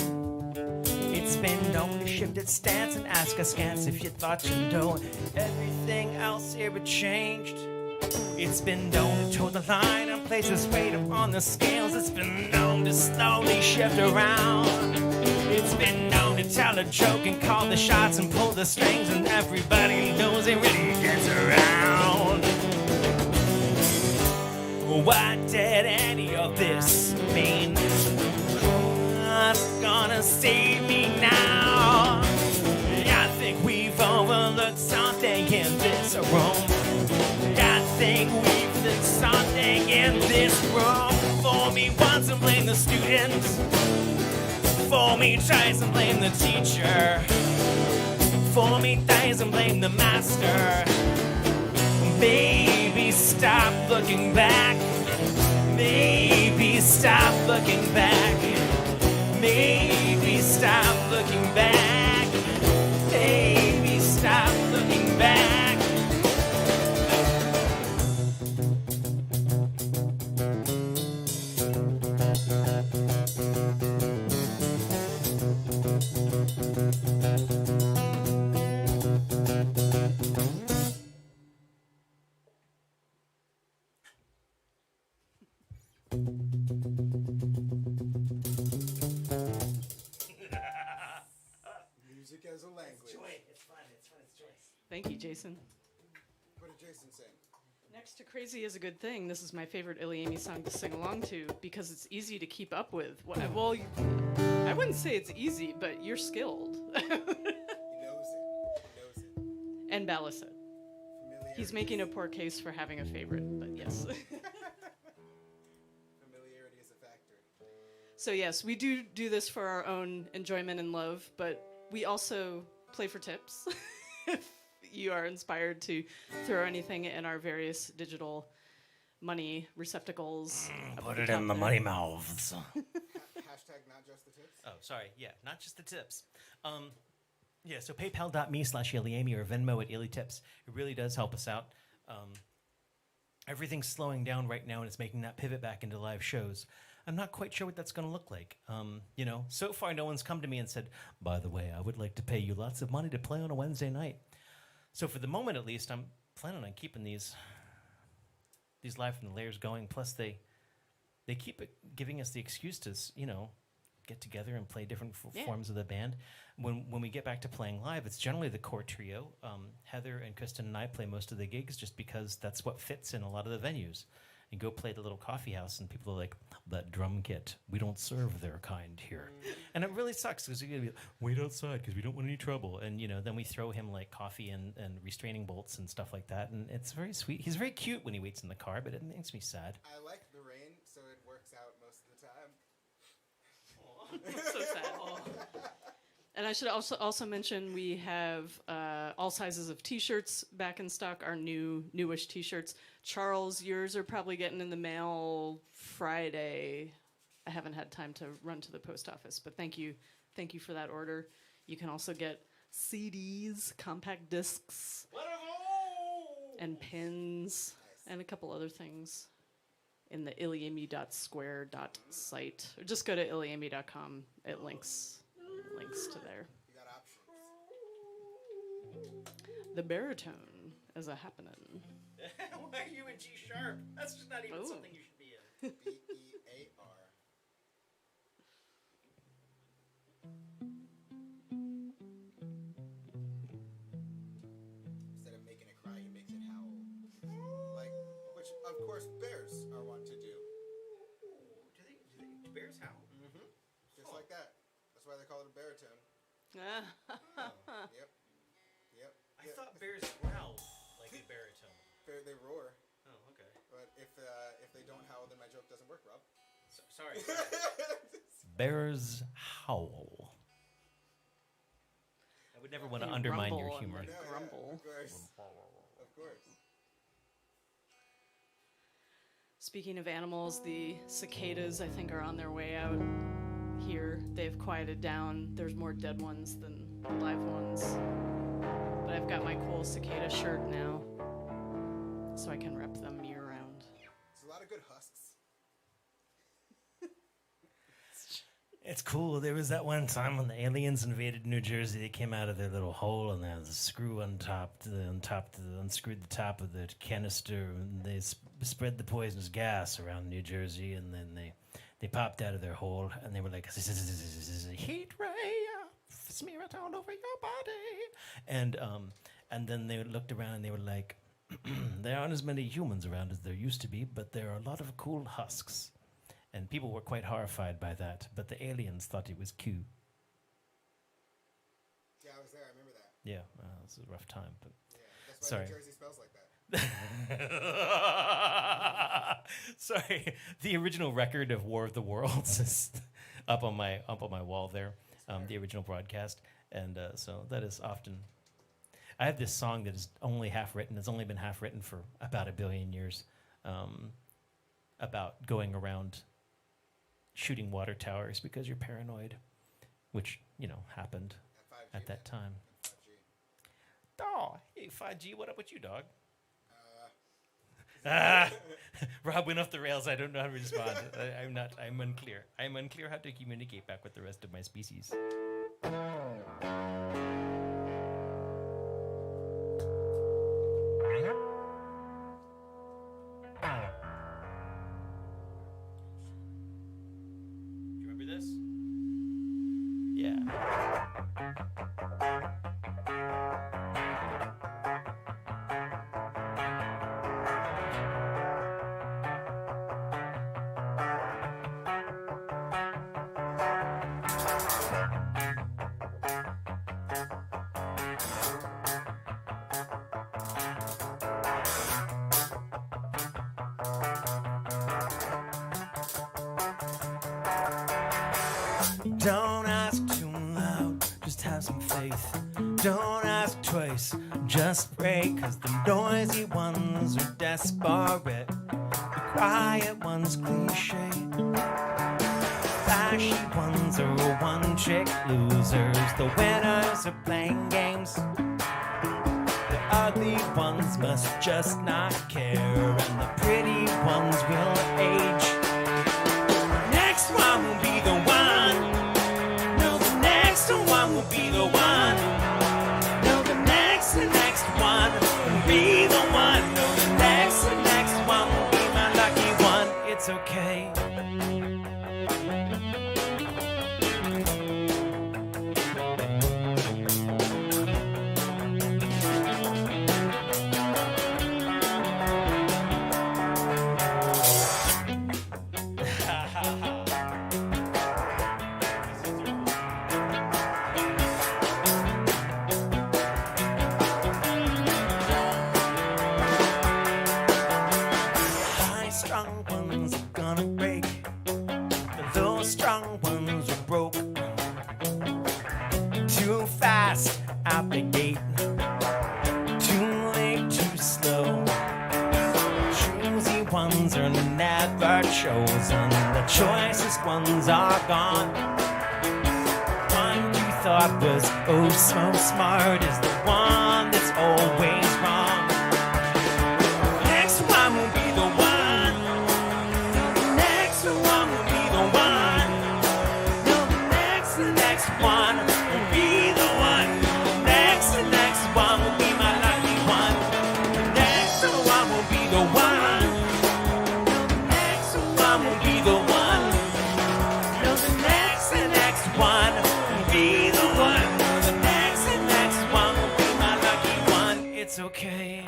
It's been known to shift its stance and ask askance if you thought you know everything else here had changed. It's been known to toe the line and place its weight on the scales. It's been known to slowly shift around. It's been known to tell a joke and call the shots and pull the strings, and everybody knows it really gets around. What did any of this mean? What's gonna save me now? I think we've overlooked something in this room. I think we've looked something in this room. For me once and blame the student. For me tries and blame the teacher. For me dies and blame the master. Maybe stop looking back. Maybe stop looking back. Maybe stop looking back. Maybe stop looking back. Music as a language. It's fun. It's joy. Thank you, Jason. What did Jason sing? Next to Crazy is a Good Thing, this is my favorite ilyAIMY song to sing along to because it's easy to keep up with. Well, I wouldn't say it's easy, but you're skilled. He knows it. He knows it. And Bala said. Familiarity He's making a is- poor case for having a favorite, but yes. Familiarity is a factor. So yes, we do this for our own enjoyment and love, but we also play for tips. If you are inspired to throw anything in our various digital money receptacles. up Put at it the in top the there. money mouths. Hashtag not just the tips. Oh, sorry. Yeah, not just the tips. Yeah, so paypal.me/ilyAIMY or Venmo at ilytips. It really does help us out. Everything's slowing down right now, and it's making that pivot back into live shows. I'm not quite sure what that's going to look like. So far, no one's come to me and said, by the way, I would like to pay you lots of money to play on a Wednesday night. So for the moment, at least, I'm planning on keeping these live from the Lairs going. Plus, they keep giving us the excuse to, get together and play different forms of the band. When we get back to playing live, it's generally the core trio. Heather and Kristen and I play most of the gigs just because that's what fits in a lot of the venues. You go play at a little coffee house, and people are like, that drum kit, we don't serve their kind here. And it really sucks because you gotta be, wait outside because we don't want any trouble. And, then we throw him like coffee and restraining bolts and stuff like that. And it's very sweet. He's very cute when he waits in the car, but it makes me sad. I like the rain, so it works out most of the time. So sad. And I should also mention we have all sizes of T-shirts back in stock. Our newish T-shirts. Charles, yours are probably getting in the mail Friday. I haven't had time to run to the post office, but thank you for that order. You can also get CDs, compact discs, and pins, and a couple other things in the ilyAIMY.square.site. Or just go to ilyAIMY.com. It links to there. You got options. The baritone is a happening. Why are you in G sharp? That's just not even Oh. something you should be in. B-E-A-R. Instead of making it cry, he makes it howl. Which, of course, bears are wont to do. Do bears howl? Mm-hmm. Just like that. That's why they call it a baritone. Yep. I thought bears growled like a baritone. They roar. Oh, okay. But if they don't howl, then my joke doesn't work, Rob. Sorry. Bears howl. I would never want to They undermine your rumble and, humor. like, grumble. Of course. Of course. Speaking of animals, the cicadas, I think, are on their way out here. They've quieted down. There's more dead ones than live ones. But I've got my cool cicada shirt now, so I can rep them year-round. There's a lot of good husks. It's cool. There was that one time when the aliens invaded New Jersey. They came out of their little hole and there was a screw unscrewed the top of the canister, and they spread the poisonous gas around New Jersey, and then they popped out of their hole and they were like, heat ray, smear it all over your body. And then they looked around and they were like, there aren't as many humans around as there used to be, but there are a lot of cool husks. And people were quite horrified by that, but the aliens thought it was cute. Yeah, I was there. I remember that. Yeah, well, it was a rough time, but Yeah, that's why Sorry. New Jersey smells like that. sorry. The original record of War of the Worlds is up on my wall there. The original broadcast, and so that is often. I have this song that is only half written. It's only been half written for about 1 billion years, about going around shooting water towers because you're paranoid, which happened At 5G, at that man. time. At 5G. Oh, hey 5G, what up with you, dog? Rob went off the rails. I don't know how to respond. I'm unclear. I'm unclear how to communicate back with the rest of my species. Don't ask too loud, just have some faith. Don't ask twice, just pray, 'cause the noisy ones are desperate. The quiet ones cliche. Flashy ones are one-trick losers. The winners are playing games. The ugly ones must just not care, and the pretty ones will age. Next one will be the one. No, the next one will be the one. No, the next one will be the one. No, the next one will be my lucky one. It's okay. High-strung ones are gonna break. The low-strung ones are broke. Too fast out the gate. Too late, too slow. Choosy ones are never chosen. The choicest ones are gone. One you thought was oh so smart is the one that's always wrong. Next one will be the one. The next one will be the one. No, the next one will be the one. The next one will be my lucky one. The next one will be the one. No, the next one will be the one. No, the next one will be the one. No, the next one will be my lucky one. It's okay.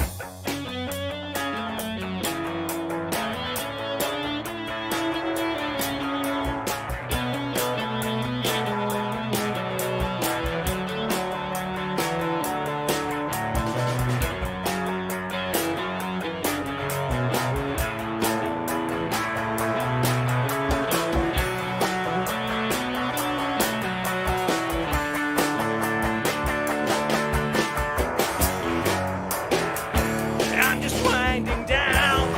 I'm just winding down.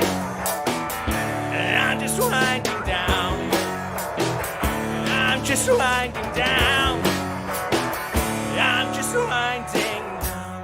I'm just winding down. I'm just winding down. I'm just winding down.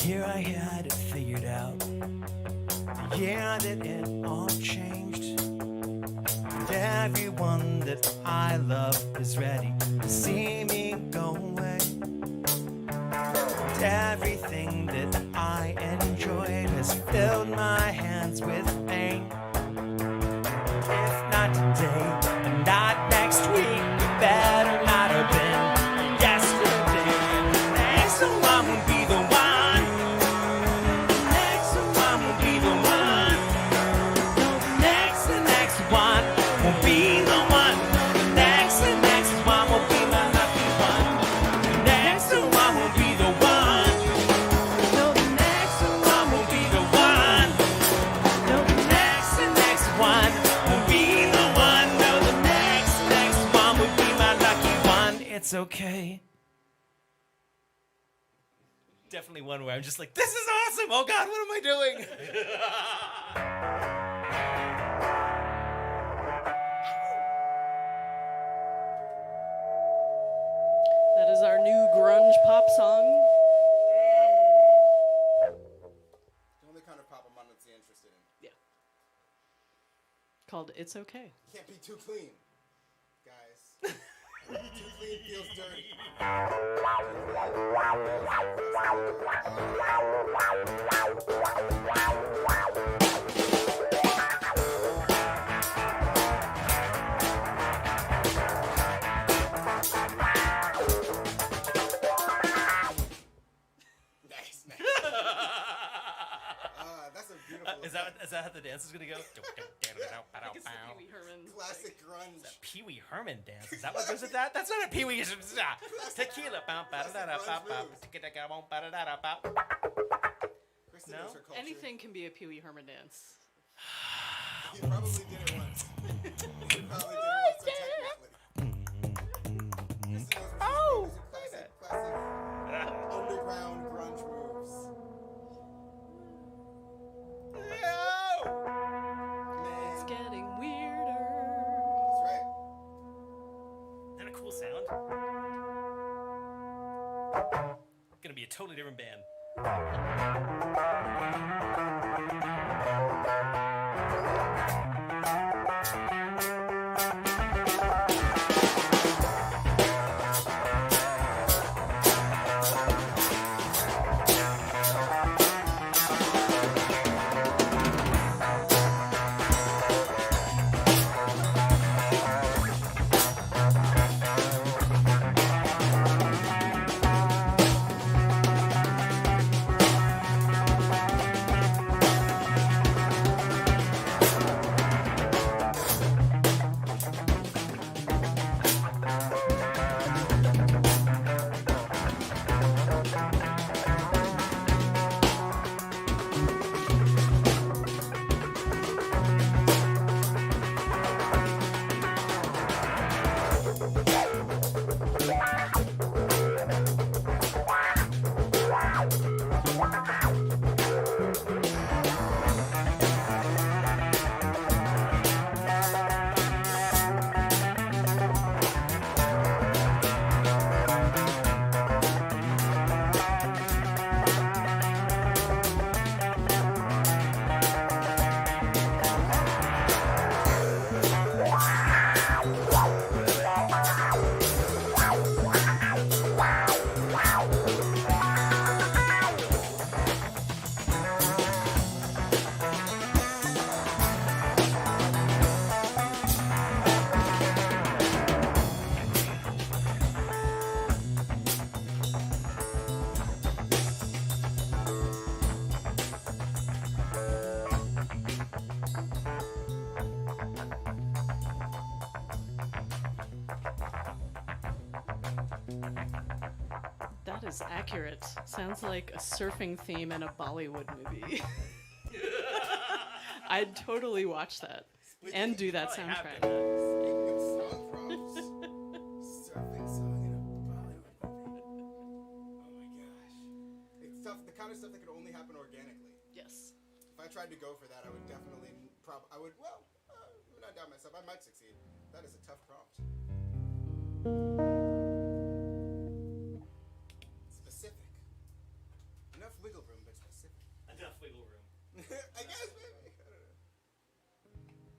Here I had it figured out. The year that it all changed. And everyone that I love is ready to see me go away. And everything that I enjoyed has filled my hands with pain. If not today, and not next week, it better not have been yesterday. The next one will be the one. The next one will be the one. No, the next one will be the one. The next one will be my lucky one. The next one will be the one. No, the next one will be the one. No, the next one will be the one. No, the next one will be my lucky one. It's okay. Definitely one where I'm just like, this is awesome. Oh God, what am I doing? That is our new grunge pop song. The only kind of pop I'm honestly interested in. Yeah. Called It's Okay. Can't be too clean, guys. Too clean feels feels dirty. Nice. That's a beautiful. Is that how the dance is gonna go? I think it's the Pee Wee Herman. Classic grunge. Pee Wee Herman dance. Is that what goes with that? That's not a Pee Wee. Tequila. Kristen No? knows her culture. Anything can be a Pee Wee Herman dance. He probably did it once. He probably did it once, so technically. Kristen knows what she's doing. These are classic underground grunge moves. It's Man, getting weirder. that's right. Isn't that a cool sound? Gonna be a totally different band. That is accurate. Sounds like a surfing theme in a Bollywood movie. I'd totally watch that and do that Probably have soundtrack. been. Speaking of song prompts, surfing song in a Bollywood movie. Oh my gosh. It's tough, the kind of stuff that could only happen organically. Yes. If I tried to go for that, I would definitely, not doubt myself, I might succeed. That is a tough prompt. Specific. Enough wiggle room, but specific. Enough wiggle room. I guess, maybe.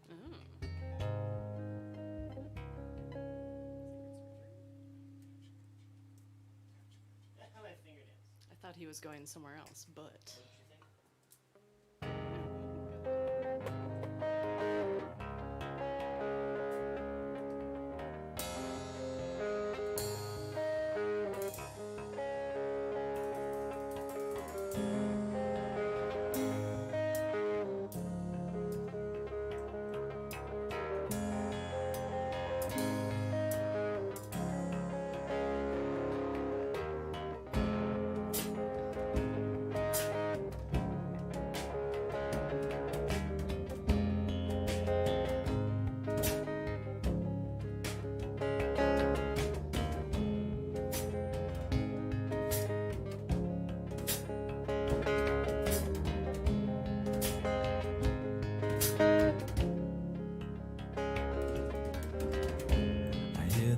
I don't know. Oh. How my fingernails? I thought he was going somewhere else, but. What did you think?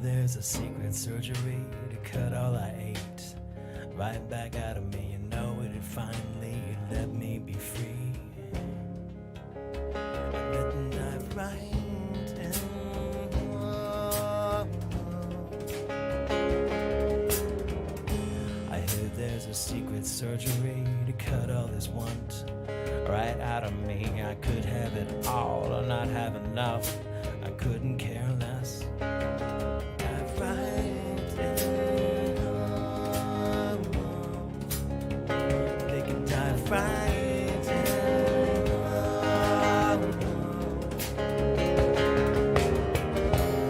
There's a secret surgery to cut all I ate right back out of me. You know it'd finally let me be free. Let the knife right in. surgery to cut all this want right out of me. I could have it all or not have enough. I couldn't care less. Dive right in. They can dive right in.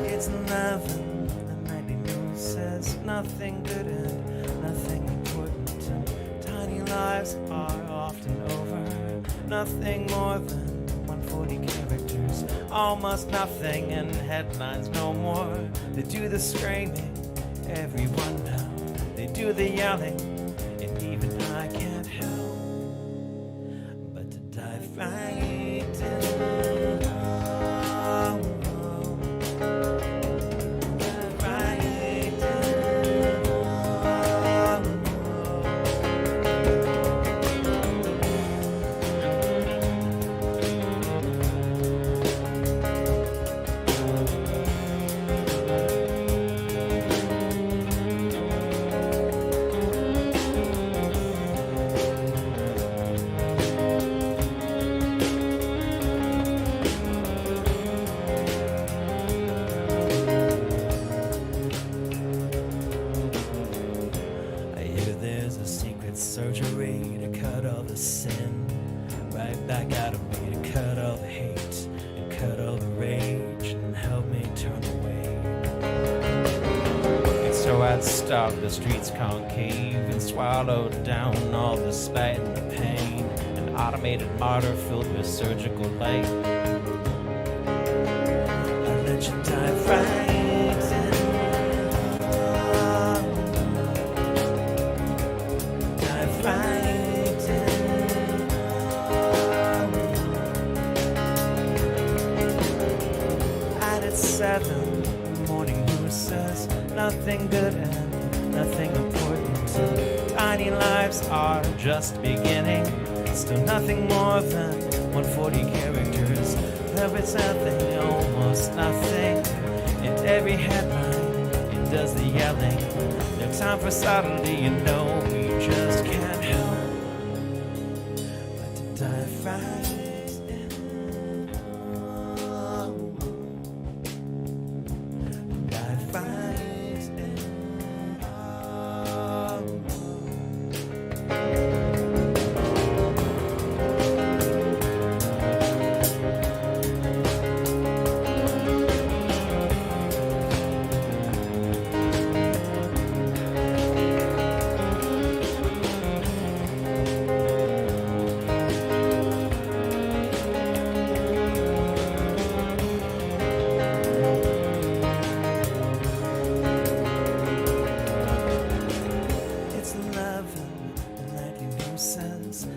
It's 11. The nightly news says nothing good and nothing important. And tiny lives are often over. Nothing more than 140 characters. Almost nothing in headlines no more. They do the screaming, everyone now. They do the yelling, and even I can't help but to dive right in. Dive right surgery to cut all the sin right back out of me, to cut all the hate and cut all the rage and help me turn away. And so I'd stalk the streets concave and swallow down all the spite and the pain, an automated martyr filled with surgical light. I let you dive right in. The morning news says nothing good and nothing important. Tiny lives are just beginning. Still nothing more than 140 characters. Representing almost nothing. In every headline, it does the yelling. No time for subtlety, you know we just can't help but to dive right.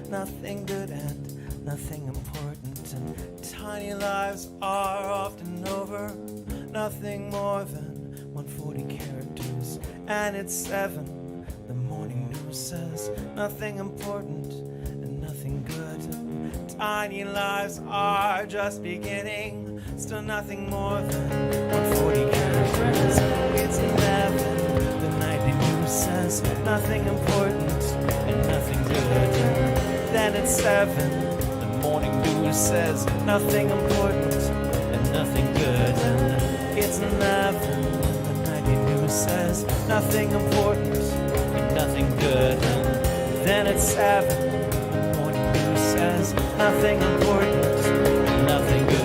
Nothing good and nothing important, and tiny lives are often over. Nothing more than 140 characters, and it's 7. The morning news says nothing important and nothing good. Tiny lives are just beginning. Still nothing more than 140 characters. It's 11. The nightly news says nothing important and nothing good. Then it's 7. The morning news says nothing important and nothing good. And it's 11. The nightly news says nothing important and nothing good. And then it's 7. The morning news says nothing important and nothing good.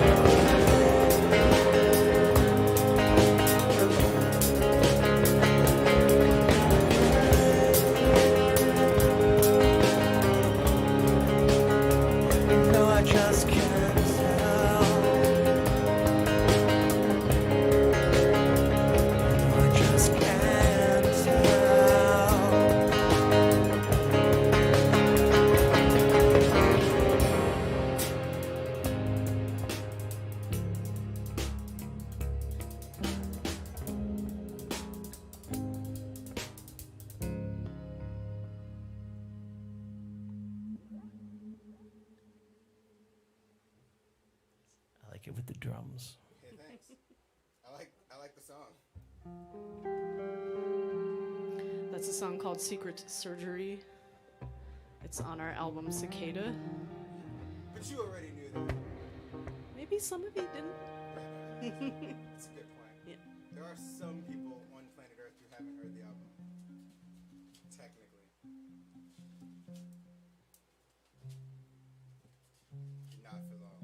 It with the drums. Okay, thanks. I like the song. That's a song called Secret Surgery. It's on our album Cicada. But you already knew that. Maybe some of you didn't. That's a good point. Yeah. There are some people on planet Earth who haven't heard the album. Technically. Not for long.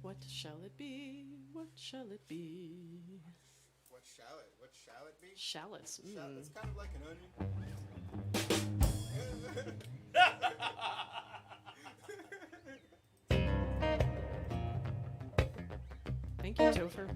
What shall it be? What shall it be? What shall it? What shall it be? Shallots. It's kind of like an onion. Thank you, Topher.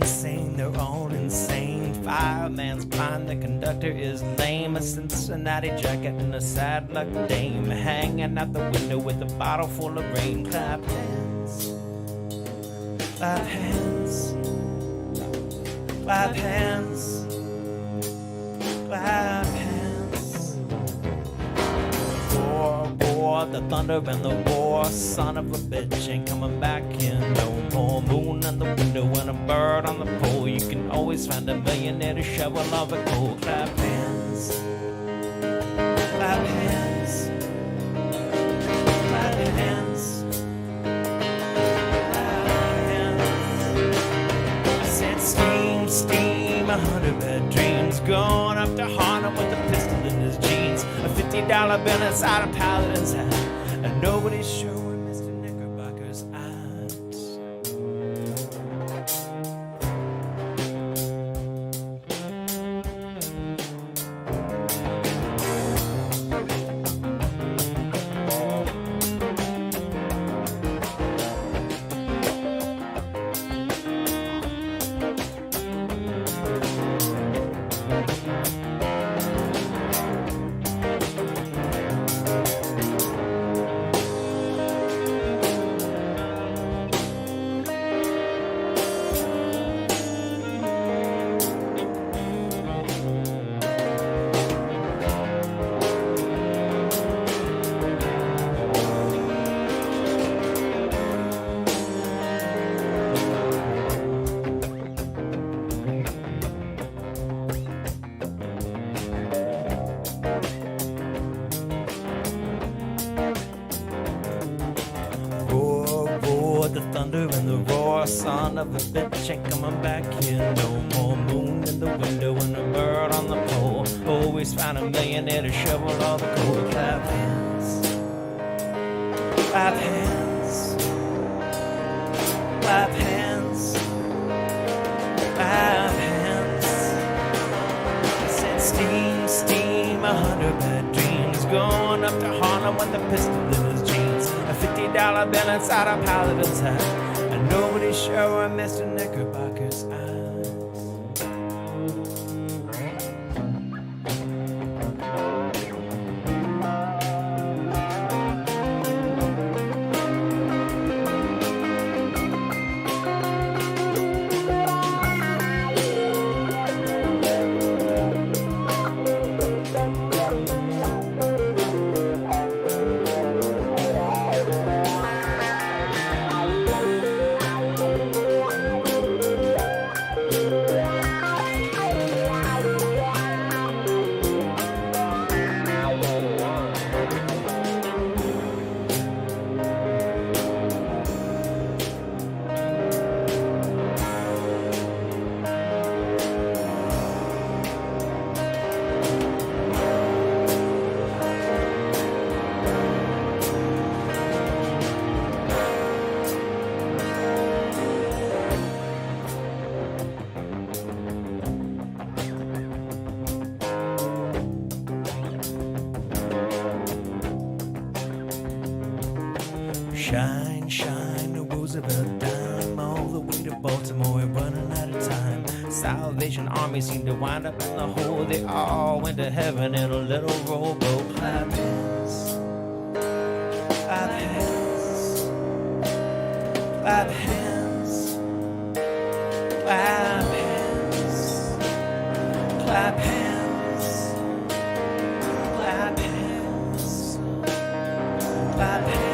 Sing, they're all insane. Fireman's blind, the conductor is lame. A Cincinnati jacket and a sad luck dame hanging out the window with a bottle full of rain. Clap hands, clap hands, clap hands, clap hands. Roar, the thunder and the roar. Son of a bitch ain't coming back in no more. Moon on the window and a bird on the pole. You can always find a millionaire to shovel all the coal. Clap hands, clap hands, clap hands, clap hands. I said steam, steam, 100 bad dreams. Going up to Harlem with a pistol in his jeans. A $50 bill inside a paladin's hat. And nobody's sure where Mr. Knickerbocker's at. Thunder and the roar, son of a bitch ain't coming back here no more. Moon in the window and a bird on the pole. Always find a millionaire to shovel all the coal. Clap hands, clap hands, clap hands, clap hands. I said steam, steam, 100 bad dreams. Going up to Harlem with a pistol in his jeans. A $50 bill inside a paladin's hat. And nobody's sure where Mr. Knickerbocker's at. Shine, shine, the Roosevelt dime, all the way to Baltimore, we're running out of time. Salvation Army seemed to wind up in the hole. They all went to heaven in a little rowboat. Clap hands, clap hands, clap hands, clap hands, clap hands, clap hands, clap hands.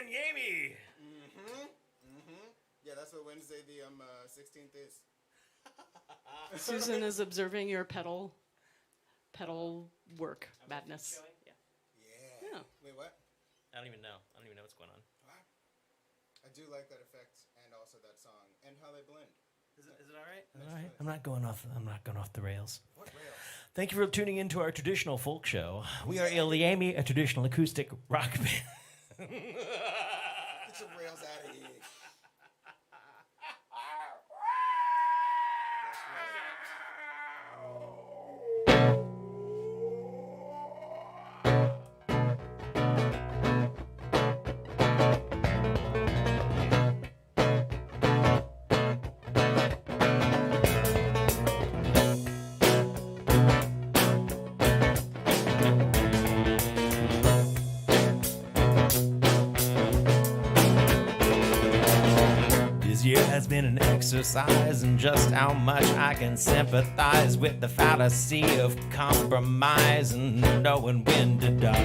ilyAIMY. Yeah, that's what Wednesday the 16th is. Susan is observing your pedal work madness. Yeah. Yeah. Yeah. Wait, what? I don't even know what's going on. What? I do like that effect and also that song and how they blend. Is it all right? All right, I'm not going off the rails. What rails? Thank you for tuning in to our traditional folk show. We are ilyAIMY, a traditional acoustic rock band. Get your rails out of here. This year has been an exercise in just how much I can sympathize with the fallacy of compromise and knowing when to duck.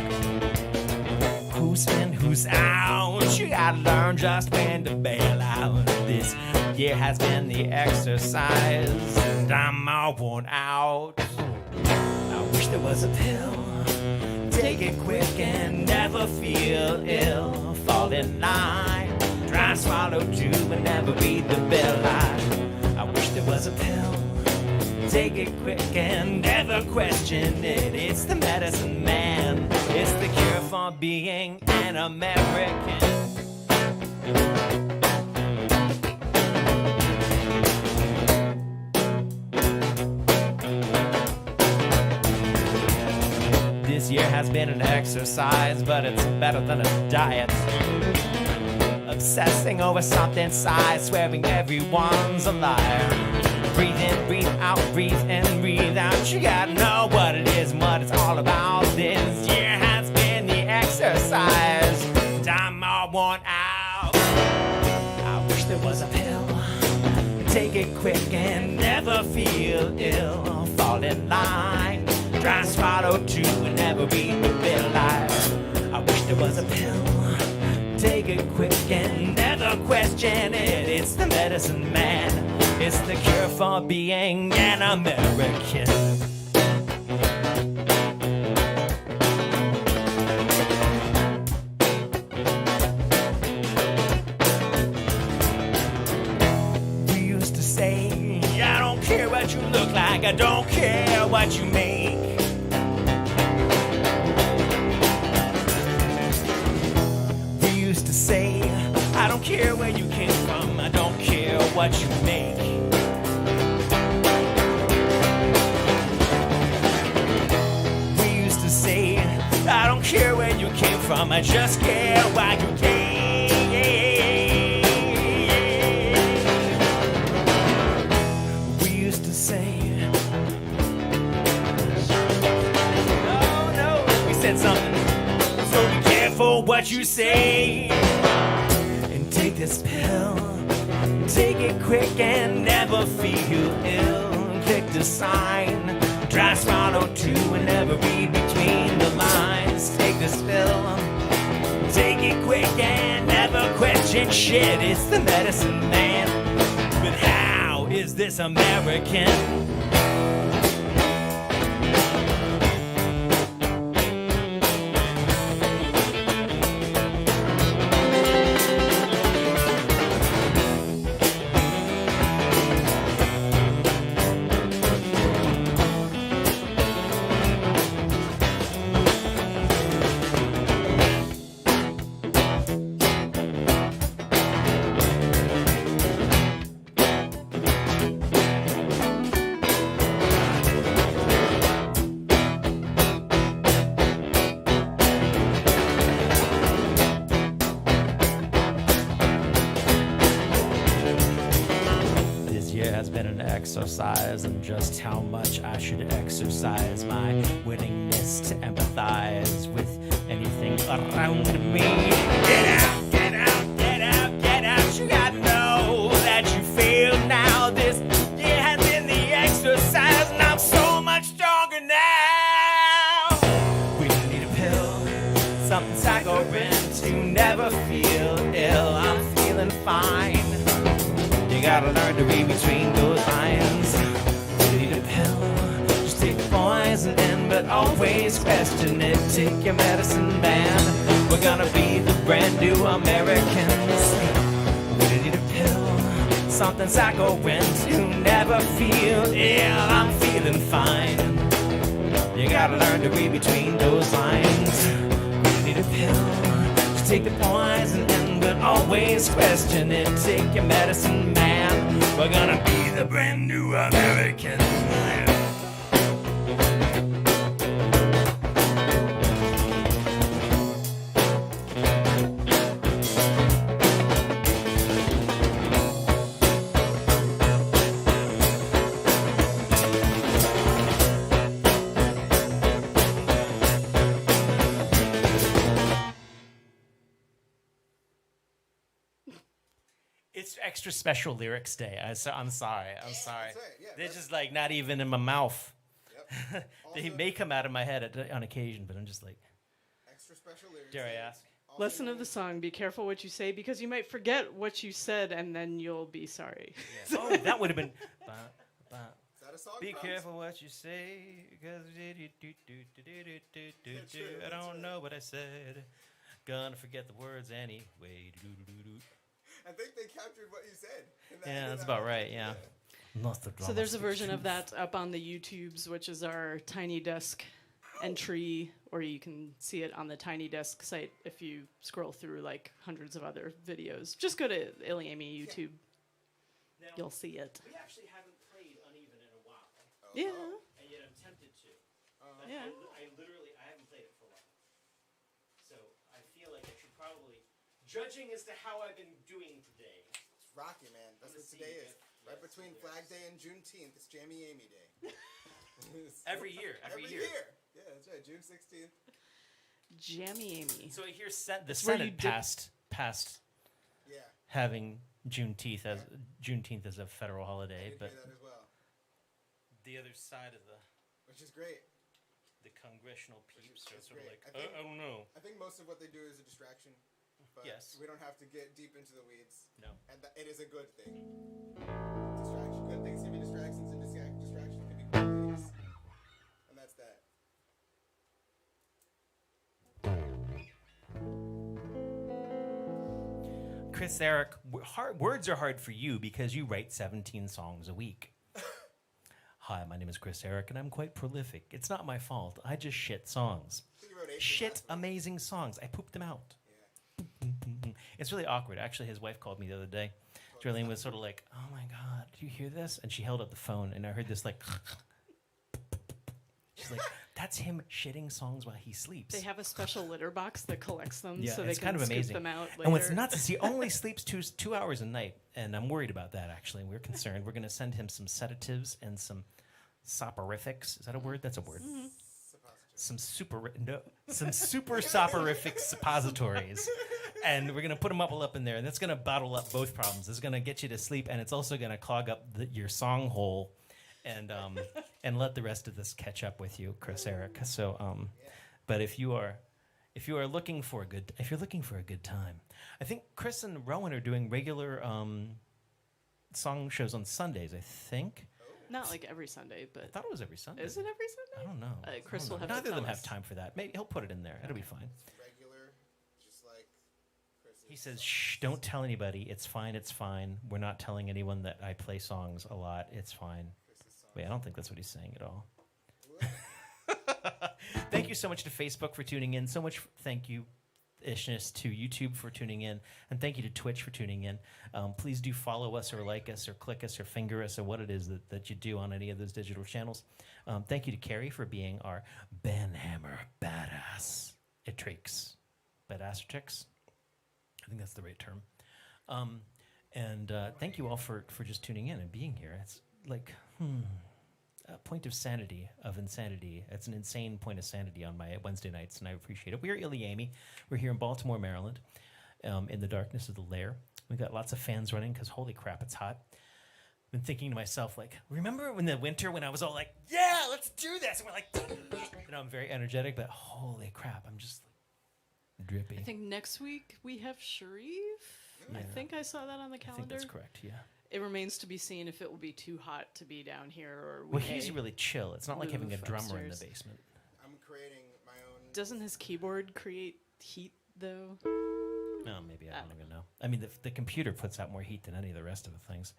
Who's in, who's out? You gotta learn just when to bail out. This year has been the exercise, and I'm all worn out. I wish there was a pill. Take it quick and never feel ill. Fall in line. Try and swallow two and never read the bell line. I wish there was a pill. Take it quick and never question it. It's the medicine man. It's the cure for being an American. This year has been an exercise, but it's better than a diet. Obsessing over something size, swearing everyone's a liar. Breathe in, breathe out, breathe in, breathe out. You gotta know what it is and what it's all about. This year has been the exercise, and I'm all worn out. I wish there was a pill. Take it quick and never feel ill. Fall in line. Try and swallow two and never read the bill line. I wish there was a pill. Take it quick and never question it. It's the medicine man. It's the cure for being an American. We used to say, I don't care what you look like, I don't care what you make. Used to say, I don't care where you came from, I don't care what you make. We used to say, I don't care where you came from, I just care why you came. We used to say, careful what you say. And take this pill, take it quick and never feel ill. Click the sign, try swallow 2 and never read between the lines. Take this pill, take it quick and never question shit. It's the medicine man. But how is this American? Exercise and just how much I should exercise my willingness to empathize with anything around me. Get out, get out, get out, get out. You gotta know that you feel now. This year has been the exercise, and I'm so much stronger now. We don't need a pill, something saccharine to never feel ill. I'm feeling fine. You gotta learn to read between those lines. You need a pill, just take the poison in, but always question it. Take your medicine, man. We're gonna be the brand new Americans. We need a pill, something saccharine to never feel ill. I'm feeling fine. You gotta learn to read between those lines. We need a pill, just take the poison in, but always question it. Take your medicine, man. We're gonna be the brand new Americans. It's extra special lyrics day. I'm sorry. I'm sorry. That's right, yeah, They're that's- just like not even in my mouth. Yep. They Also- may come out of my head on occasion, but I'm just like, Extra special lyrics. dare I ask? Also Lesson of known- the song: be careful what you say because you might forget what you said and then you'll be sorry. Oh, that would have been. Is that a song? Be Franz? careful what you say, because I don't know what I said. Gonna forget the words anyway. I think they captured what you said. in that- Yeah, in that's that about one. right. Yeah. So there's a version of that up on the YouTubes, which is our Tiny Desk entry, or you can see it on the Tiny Desk site if you scroll through like hundreds of other videos. Just go to ilyAIMY YouTube. You'll see it. We actually haven't played Uneven in a while, Yeah. and yet I'm tempted to. But Yeah. I haven't played it for a while. So I feel like I should probably, judging as to how I've been doing today. It's rocking, man. That's what Let's see today is. if- Right yes, between yes. Flag Day and Juneteenth, it's ilyAIMY Day. Every year. Yeah, that's right. June 16th. ilyAIMY. So here, the where you Senate dip- passed Yeah. having Juneteenth as a federal I holiday, did but hear that as well, the other side of which is great. the congressional peeps are is sort of great. like, I think- I don't know. I think most of what they do is a distraction. But Yes. we don't have to get deep into the weeds. No. And it is a good thing. Distraction. Good things can be distractions, and distractions can be good things. And that's that. Chris, Eric, words are hard for you because you write 17 songs a week. Hi, my name is Chris Eric, and I'm quite prolific. It's not my fault. I just shit songs. I think you wrote 8 Shit last week. amazing songs. I pooped them out. Yeah. It's really awkward. Actually, his wife called me the other day. Darlene was sort of like, oh my God, do you hear this? And she held up the phone, and I heard this like, she's like, that's him shitting songs while he sleeps. They have a special litter box that collects them, Yeah, so they it's can kind of scoop amazing. them out later. And what's nuts is he only sleeps 2 hours a night, and I'm worried about that, actually. We're concerned. We're going to send him some sedatives and some soporifics. Is that a word? That's a word. some super soporific suppositories, and we're gonna put them all up in there, and that's gonna bottle up both problems. It's gonna get you to sleep, and it's also gonna clog up your song hole, and let the rest of this catch up with you, Chris, Eric. So, but if you're looking for a good time, I think Chris and Rowan are doing regular song shows on Sundays. I think. Not like every Sunday, but I thought it was every Sunday. Is it every Sunday? I don't know. Chris will have Neither to of them tell have us. time for that. Maybe he'll put it in there. It'll be fine. Regular, just like Chris's. He says, "Shh, don't tell anybody. It's fine. It's fine. We're not telling anyone that I play songs a lot. It's fine." Chris's song. Wait, I don't think that's what he's saying at all. Thank you so much to Facebook for tuning in. So much thank you, Ishness, to YouTube for tuning in. And thank you to Twitch for tuning in. Please do follow us or like us or click us or finger us or what it is that you do on any of those digital channels. Thank you to Carrie for being our Ben Hammer badass. Tricks. Badass tricks? I think that's the right term. And thank you all for just tuning in and being here. It's like, a point of sanity, of insanity. It's an insane point of sanity on my Wednesday nights, and I appreciate it. We're ilyAIMY. We're here in Baltimore, Maryland, in the darkness of the Lair. We've got lots of fans running because holy crap, it's hot. I've been thinking to myself, like, remember in the winter when I was all like, yeah, let's do this? And we're like, I'm very energetic, but holy crap, I'm just like, drippy. I think next week we have Sharif. I think I saw that on the I calendar. think that's correct, yeah. It remains to be seen if it will be too hot to be down here or Well, he's really chill. It's not like having a move drummer in the upstairs. basement. I'm creating my own. Doesn't his keyboard create heat though? No, maybe I don't even know. I mean, the computer puts out more heat than any of the rest of the things.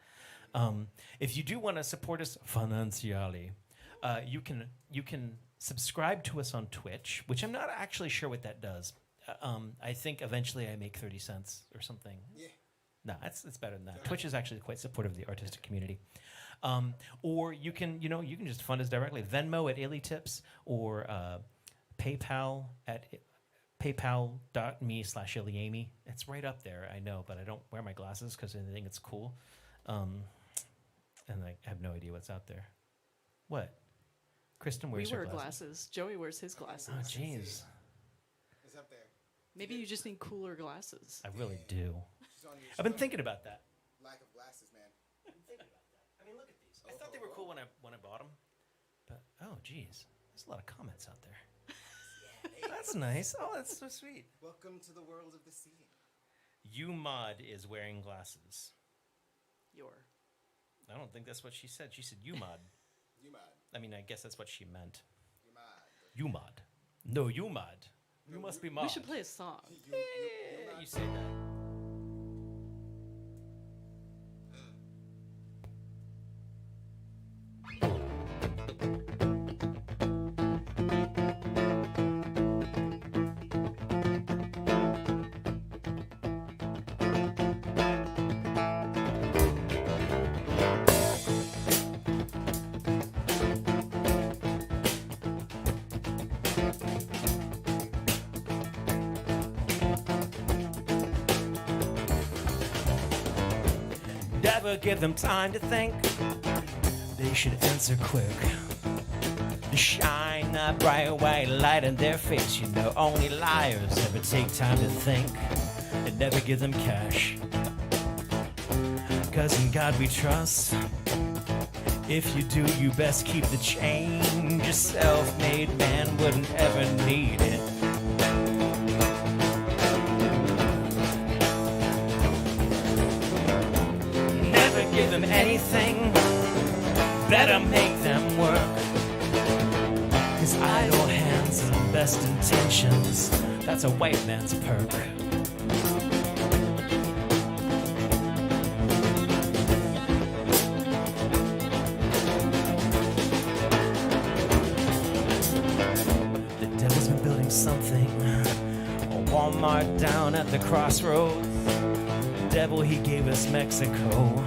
If you do want to support us financially, you can subscribe to us on Twitch, which I'm not actually sure what that does. I think eventually I make 30 cents or something. Yeah. No, it's better than that. Twitch is actually quite supportive of the artistic community. Or you can just fund us directly. Venmo at ilytips or PayPal at paypal.me/ilyAIMY. It's right up there, I know, but I don't wear my glasses because I think it's cool. And I have no idea what's out there. What? Kristen wears We her wear glasses. glasses. Joey wears his glasses. Oh, jeez. It's up there. Maybe you just need cooler glasses. I really do. She's on your I've been thinking about that. lack of glasses, man. I'm thinking about that. I mean, look at these. I thought they were cool when I bought them, but oh, geez, there's a lot of comments out there. That's nice. Oh, that's so sweet. Welcome to the world of the sea. UMod is wearing glasses. I don't think that's what she said. She said UMod. UMod. I mean, I guess that's what she meant. UMod. UMod. No, UMod. You must be mod. We should play a song. Yeah, you say that. Never give them time to think. They should answer quick. Shine that bright white light in their face. You know, only liars ever take time to think. And never give them cash. 'Cause in God we trust. If you do, you best keep the change. A self-made man wouldn't ever need it. Give them anything, better make them work. 'Cause idle hands and best intentions, that's a white man's perk. The devil's been building something, a Walmart down at the crossroads. The devil, he gave us Mexico.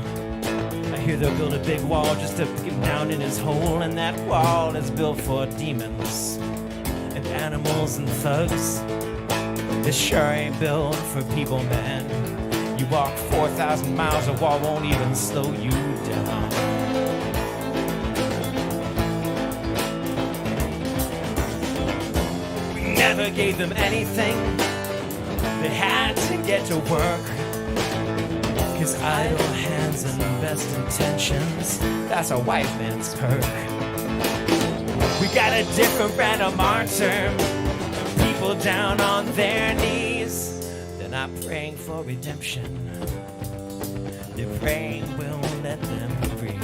I hear they'll build a big wall just to get him down in his hole, and that wall is built for demons and animals and thugs. It sure ain't built for people, man. You walk 4,000 miles, a wall won't even slow you down. never gave them anything. They had to get to work. 'Cause idle hands and best intentions, that's a white man's perk. We got a different brand of martyr. People down on their knees. They're not praying for redemption. They're praying we'll let them breathe.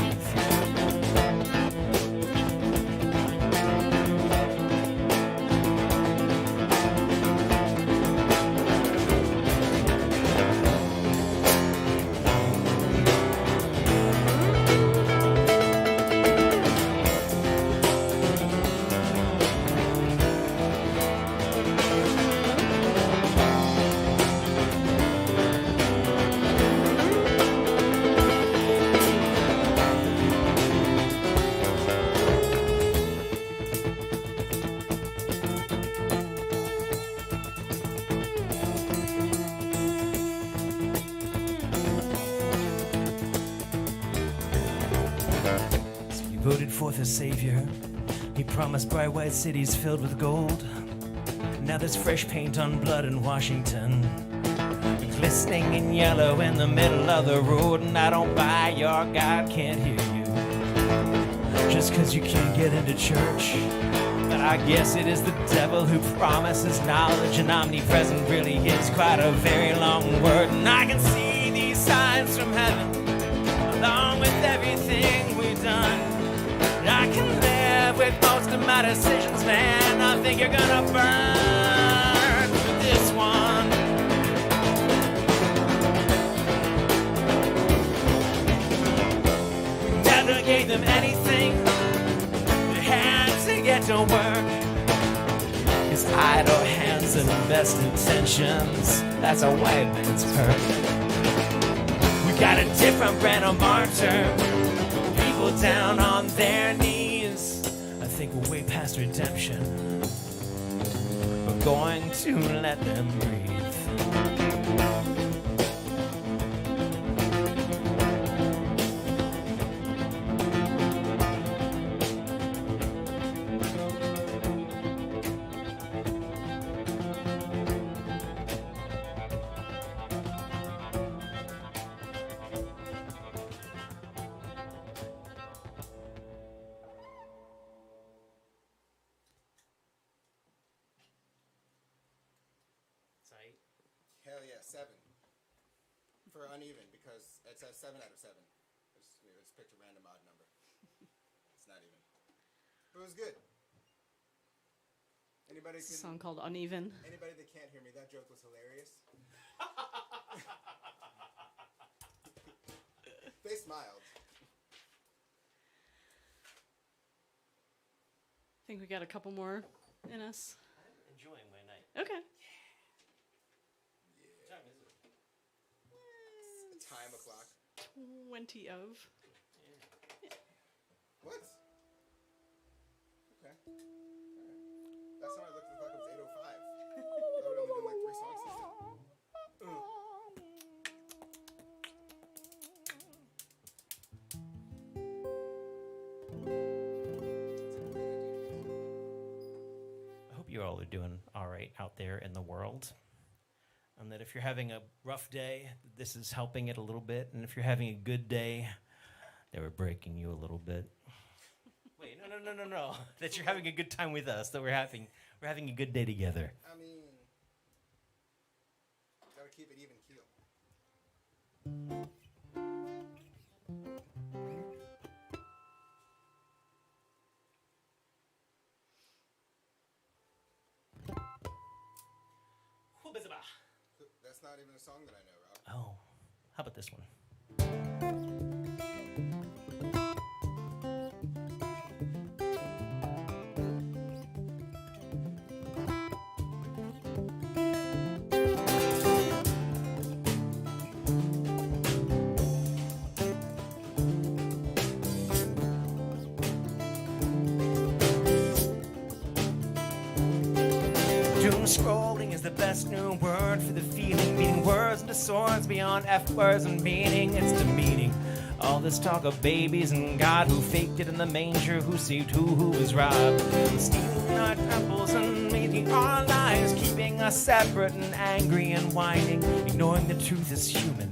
Voted forth a savior. He promised bright white cities filled with gold. Now there's fresh paint on blood in Washington, glistening in yellow in the middle of the road. And I don't buy your God can't hear you just 'cause you can't get into church. But I guess it is the devil who promises knowledge, and omnipresent really is quite a very long word. And I can see these signs from heaven along with everything we've done. I can live with most of my decisions, man. I think you're gonna burn with this one. Never gave them anything. They had to get to work. 'Cause idle hands and best intentions, that's a white man's perk. We got a different brand of martyr. Down on their knees. I think we're way past redemption. We're going to let them breathe. Hell yeah, 7. For uneven, because it says 7 out of 7. Let's pick a random odd number. It's not even. But it was good. Anybody It's a song called Uneven. Anybody that can't hear me, that joke was hilarious. They smiled. I think we got a couple more in us. I'm enjoying my night. Okay. What time is it? Time o'clock. 20 of. What? Okay. Alright. Last time I looked at the clock, it was 8:05. I would only done like 3 songs this time. I hope you all are doing all right out there in the world. And that if you're having a rough day, this is helping it a little bit. And if you're having a good day, they were breaking you a little bit. Wait, no. That you're having a good time with us. That we're having a good day together. I mean, gotta keep it even keel. That's not even a song that I know, Rob. Oh, how about this one? Doom scrolling is the best new word for the feeling, beating words into swords beyond F words and meaning. It's demeaning. All this talk of babies and God who faked it in the manger, who saved who was robbed, stealing our temples and making our lives us separate and angry and whining, ignoring the truth is human.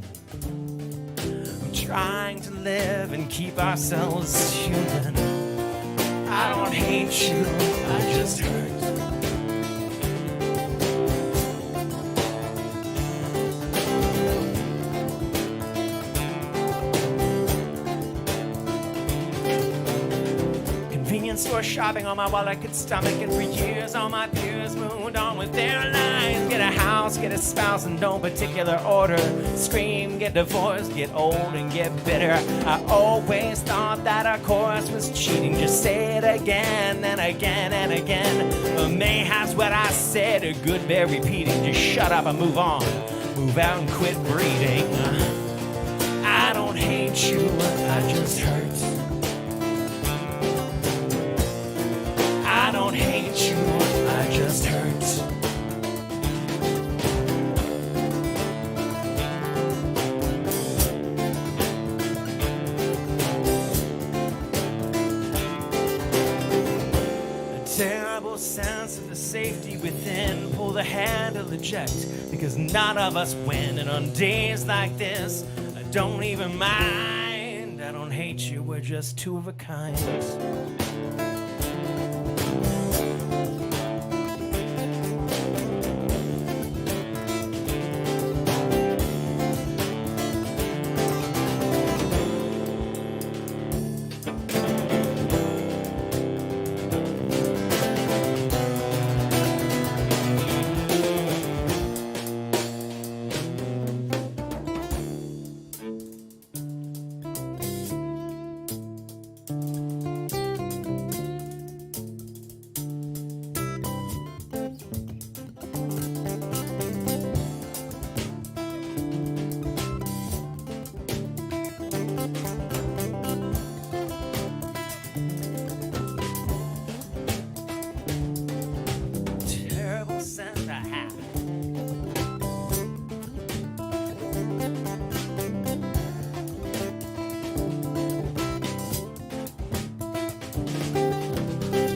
We're trying to live and keep ourselves human. I don't hate you, I just hurt. Convenience store shopping on my wallet could stomach, and for years all my peers moved on with their lives. Get a house, get a spouse in no particular order. Scream, get divorced, get old and get bitter. I always thought that our course was cheating. Just say it again and again and again. Mayhap's what I said, a good bear repeating. Just shut up and move on. Move out and quit breeding. I don't hate you, I just hurt. I don't hate you, I just hurt. A terrible sense of the safety within. Pull the handle, eject, because none of us win. And on days like this, I don't even mind. I don't hate you, we're just two of a kind.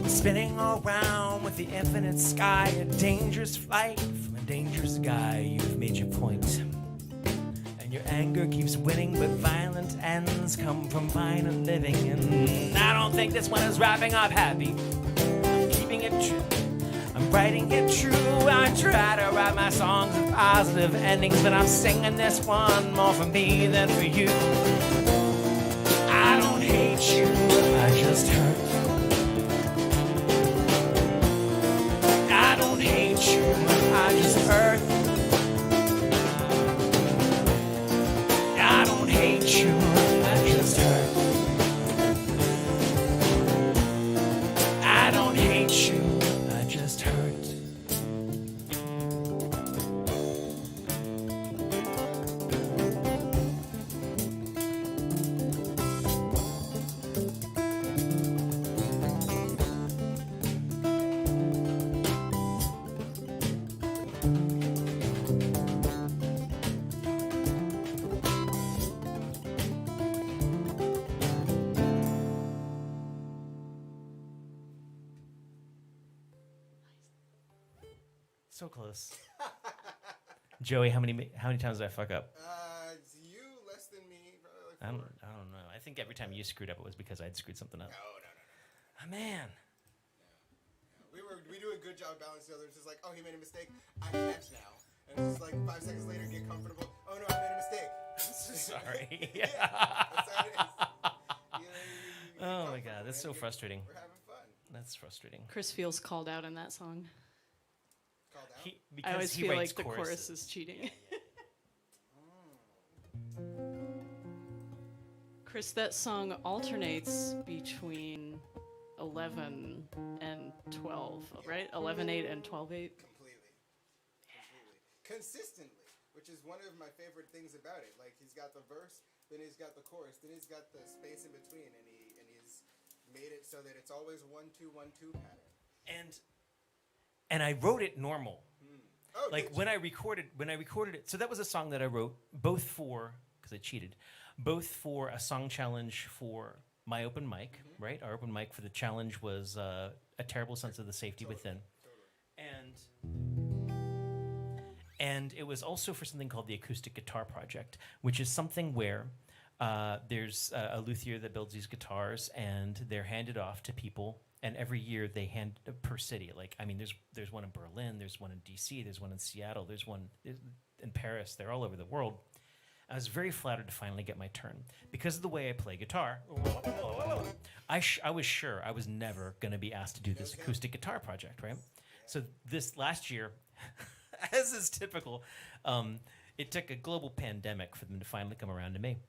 Spinning around with the infinite sky, a dangerous flight from a dangerous guy. You've made your point, and your anger keeps winning, but violent ends come from violent living. And I don't think this one is wrapping up happy. I'm keeping it true, I'm writing it true. I try to write my songs with positive endings, but I'm singing this one more for me than for you. I don't hate you, I just hurt. I don't hate you, I just hurt. I don't hate you, I just hurt. I don't hate you, I just hurt. So close. Joey, how many times did I fuck up? It's you less than me. Probably like I don't 4. know. I think every time you screwed up, it was because I'd screwed something up. No. Oh, man. We do a good job balancing the other. It's just like, oh, he made a mistake. I catch now. And it's just like 5 seconds later, get comfortable. Oh no, I made a mistake. Sorry. Yeah, that's how it is. You get Oh my God, comfortable, that's man. so frustrating. We're having fun. That's frustrating. Chris feels called out in that song. Called out. I always he feel writes like the chorus choruses. is cheating. Chris, that song alternates between 11 and 12, right? 11/8 and 12/8. Completely. Consistently, which is one of my favorite things about it. Like, he's got the verse, then he's got the chorus, then he's got the space in between, and he's made it so that it's always 1-2-1-2 pattern. And I wrote it normal. Oh, Like when I recorded it. So that was a song that I wrote both for, because I cheated, both for a song challenge for my open mic, right? Our open mic for the challenge was A Terrible Sense of the Safety Within. And And it was also for something called the Acoustic Guitar Project, which is something where there's a luthier that builds these guitars, and they're handed off to people. And every year they hand per city. Like, I mean, there's one in Berlin, there's one in DC, there's one in Seattle, there's one in Paris. They're all over the world. I was very flattered to finally get my turn. Because of the way I play guitar, I was sure I was never going to be asked to do this acoustic guitar project, right? So this last year, as is typical, it took a global pandemic for them to finally come around to me.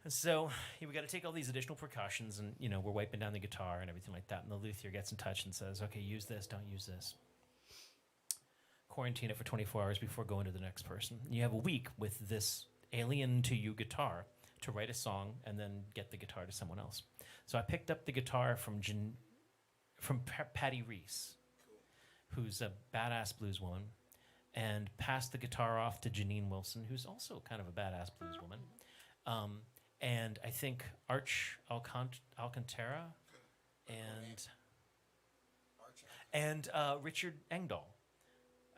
So we got to take all these additional precautions, and we're wiping down the guitar and everything like that. And the luthier gets in touch and says, "Okay, use this, don't use this. Quarantine it for 24 hours before going to the next person. You have a week with this alien to you guitar to write a song and then get the guitar to someone else." So I picked up the guitar from Patty Reese, who's a badass blues woman, and passed the guitar off to Janine Wilson, who's also kind of a badass blues woman. And I think Arch Alcantara and Richard Engdahl,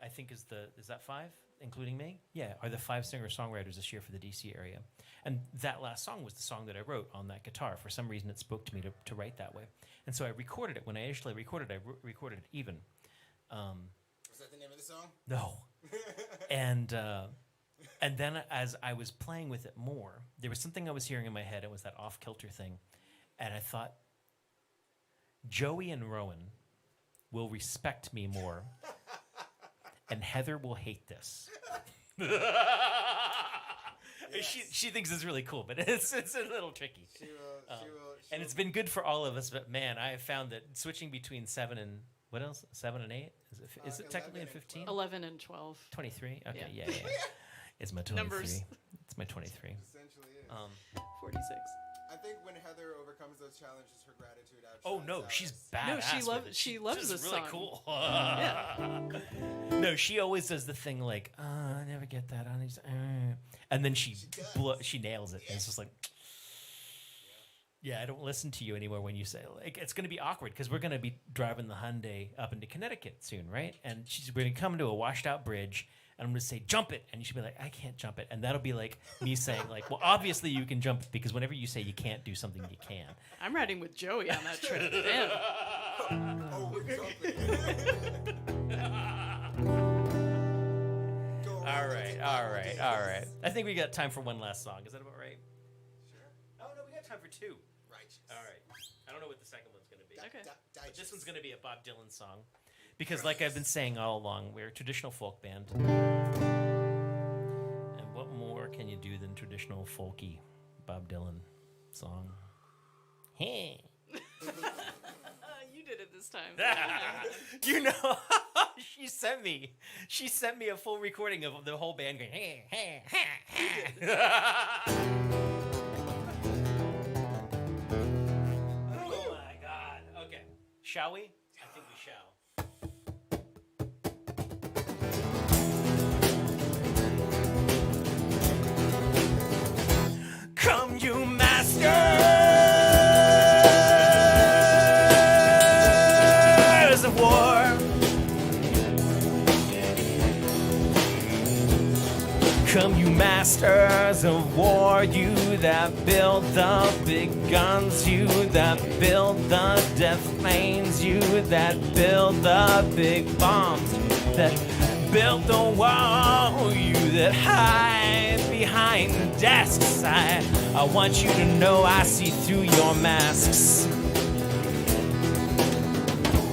I think is that 5, including me? Yeah, are the 5 singer-songwriters this year for the DC area. And that last song was the song that I wrote on that guitar. For some reason, it spoke to me to write that way. And so I recorded it. When I initially recorded it, I recorded it even. Was that the name of the song? No. And then as I was playing with it more, there was something I was hearing in my head. It was that off-kilter thing. And I thought, Joey and Rowan will respect me more, and Heather will hate this. Yes. She thinks it's really cool, but it's a little tricky. She will. And it's been good for all of us, but man, I have found that switching between 7 and... What else? 7 and 8? Is it technically a 15? 11 and 12. 23? Okay, yeah. It's my 23. Numbers. It's my 23. Essentially is. 46. I think when Heather overcomes those challenges, her gratitude outshines Oh no, ours. she's badass. No, she loves this really song. Cool. Yeah. No, she always does the thing like, I never get that on these, and then she nails it. Yeah. And it's just like, yeah, I don't listen to you anymore when you say, like, it's going to be awkward because we're going to be driving the Hyundai up into Connecticut soon, right? And we're going to come to a washed out bridge, and I'm going to say, jump it. And you should be like, I can't jump it. And that'll be like me saying, like, well, obviously you can jump it because whenever you say you can't do something, you can. I'm riding with Joey on that trip. Damn. Oh, we're jumping. All right. I think we got time for one last song. Is that about right? Sure. Oh, no, we got time for 2. Righteous. All right. I don't know what the second one's going to be. Okay. But this one's going to be a Bob Dylan song. Because like I've been saying all along, we're a traditional folk band. And what more can you do than traditional folky Bob Dylan song? Hey. You did it this time. she sent me a full recording of the whole band going, hey, hey, hey. Oh my God. Okay. Shall we? I think we shall. Come, you masters of war. Come, you masters of war, you that build the big guns, you that build the death planes, you that build the big bombs, that build the wall, you that hide behind the desks. I want you to know I see through your masks.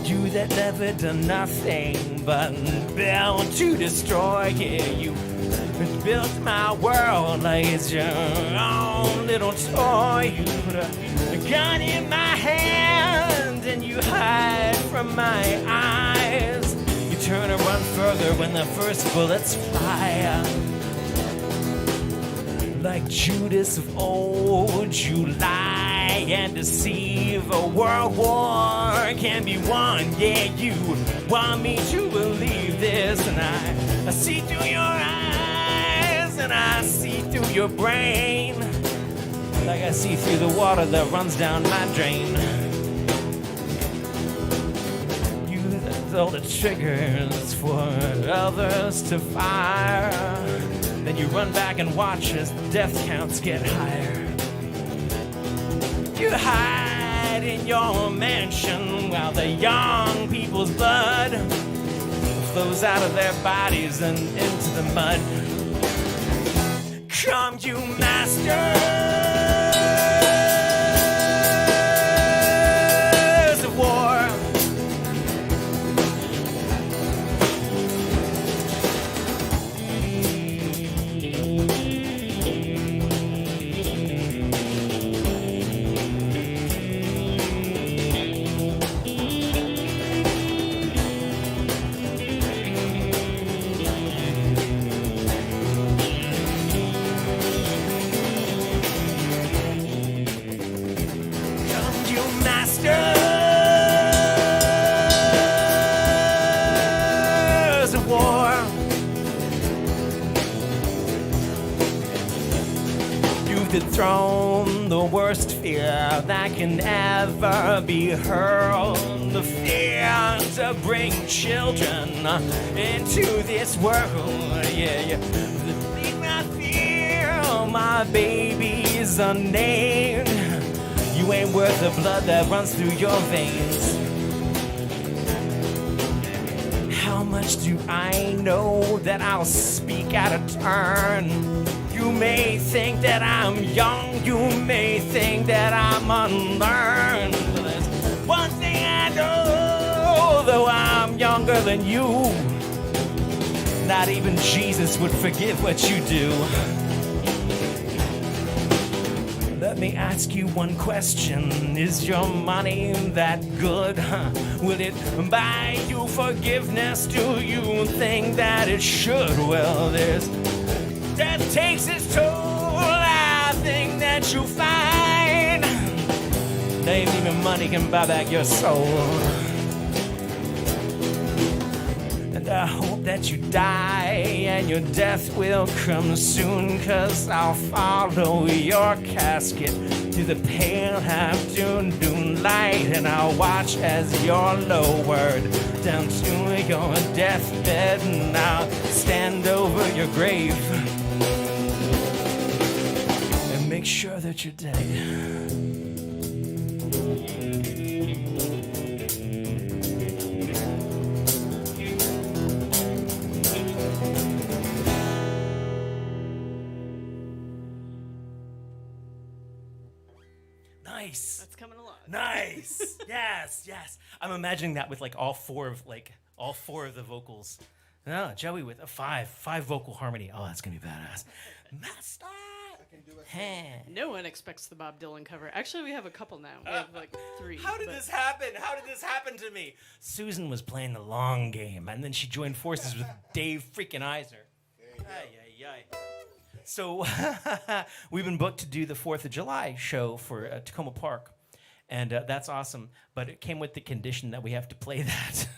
You that never done nothing but build to destroy. Yeah, you built my world like it's your own little toy. You put a gun in my hand and you hide from my eyes. You turn and run further when the first bullets fly. Like Judas of old, you lie and deceive. A world war can be won. Yeah, you want me to believe this, and I see through your eyes, and I see through your brain, like I see through the water that runs down my drain. You that with all the triggers for others to fire. Then you run back and watch as the death counts get higher. You hide in your mansion while the young people's blood flows out of their bodies and into the mud. Come, you masters of war. Thrown the worst fear that can ever be hurled. The fear to bring children into this world. Yeah. Leave my fear, my baby's unnamed. You ain't worth the blood that runs through your veins. How much do I know that I'll speak out of turn? You may think that I'm young, you may think that I'm unlearned. But there's one thing I know, though I'm younger than you, not even Jesus would forgive what you do. Let me ask you one question. Is your money that good? Will it buy you forgiveness? Do you think that it should? Well, death takes its toll. I think that you'll find that ain't even money can buy back your soul. And I hope that you die and your death will come soon, 'cause I'll follow your casket through the pale afternoon light, and I'll watch as you're lowered down to your deathbed, and I'll stand over your grave and make sure that you're dead. Nice. That's coming along. Nice. Yes. I'm imagining that with like all four of the vocals. No, Joey with a five vocal harmony. Oh, that's gonna be badass. Master. No one expects the Bob Dylan cover. Actually, we have a couple now. We have like 3. How did this happen? How did this happen to me? Susan was playing the long game, and then she joined forces with Dave freaking Iser. Ay. So we've been booked to do the 4th of July show for Tacoma Park, and that's awesome. But it came with the condition that we have to play that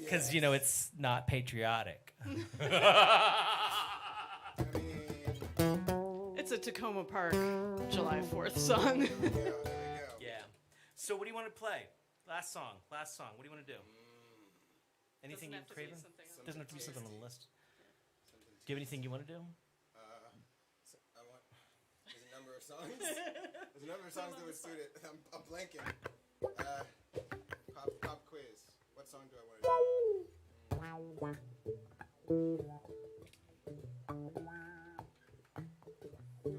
because it's not patriotic. It's a Tacoma Park July 4th song. Yeah. So what do you want to play? Last song. What do you want to do? Anything you're craving? Doesn't have to be something on the list. Do you have anything you want to do? There's a number of songs. There's a number of songs that would suit it. I'm blanking. Pop quiz. What song do I want to do? No, I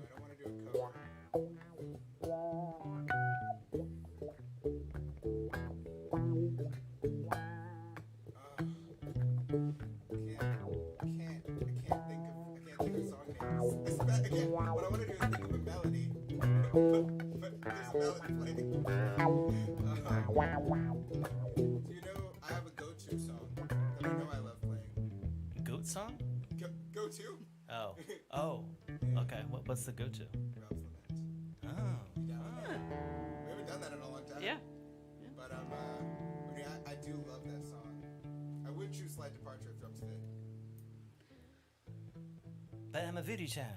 don't want to do a cover. What I want to do is think of a melody, but there's a melody playing. I have a go-to song that I know I love playing. Goat song? Go-to? Oh. Okay. What's the go-to? Rob's Lament. Oh. We haven't done that in a long time. Yeah. But I do love that song. I would choose Slight Departure of Drum Fit. But I'm a video child.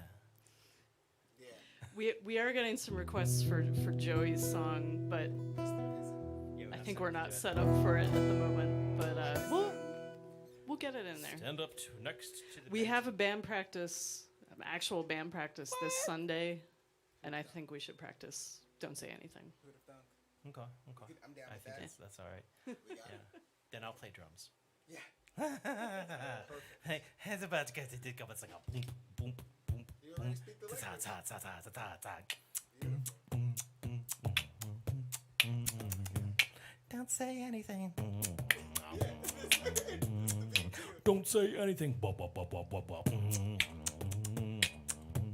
We are getting some requests for Joey's song, but I think we're not set up for it at the moment. But there. Stand up to next to the We bench. have a band practice, an actual band practice this Sunday, and I think we should practice Don't Say Anything. Who'd have thunk? Okay. I'm down I with think that. that's all right. We got Yeah. it. Then I'll play drums. Yeah. Hey, it's about to get to dig up. It's like a boom, boom, boom, You already speak the ta language. ta ta ta ta ta ta. Beautiful. Don't say anything. Yeah. Don't say anything. Bop, bop, bop, bop, bop, bop.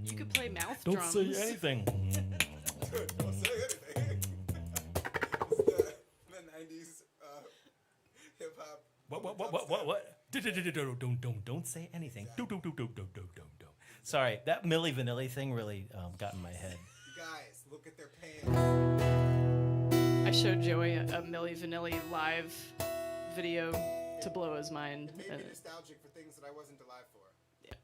You could play mouth Don't drums. say anything. Don't say anything. It's the 90s hip hop. What? Don't say anything. Don't. Sorry, that Milli Vanilli thing really got in my head. You guys, look at their pants. I showed Joey a Milli Vanilli live video to blow his mind. It made me nostalgic for things that I wasn't alive for. Yeah.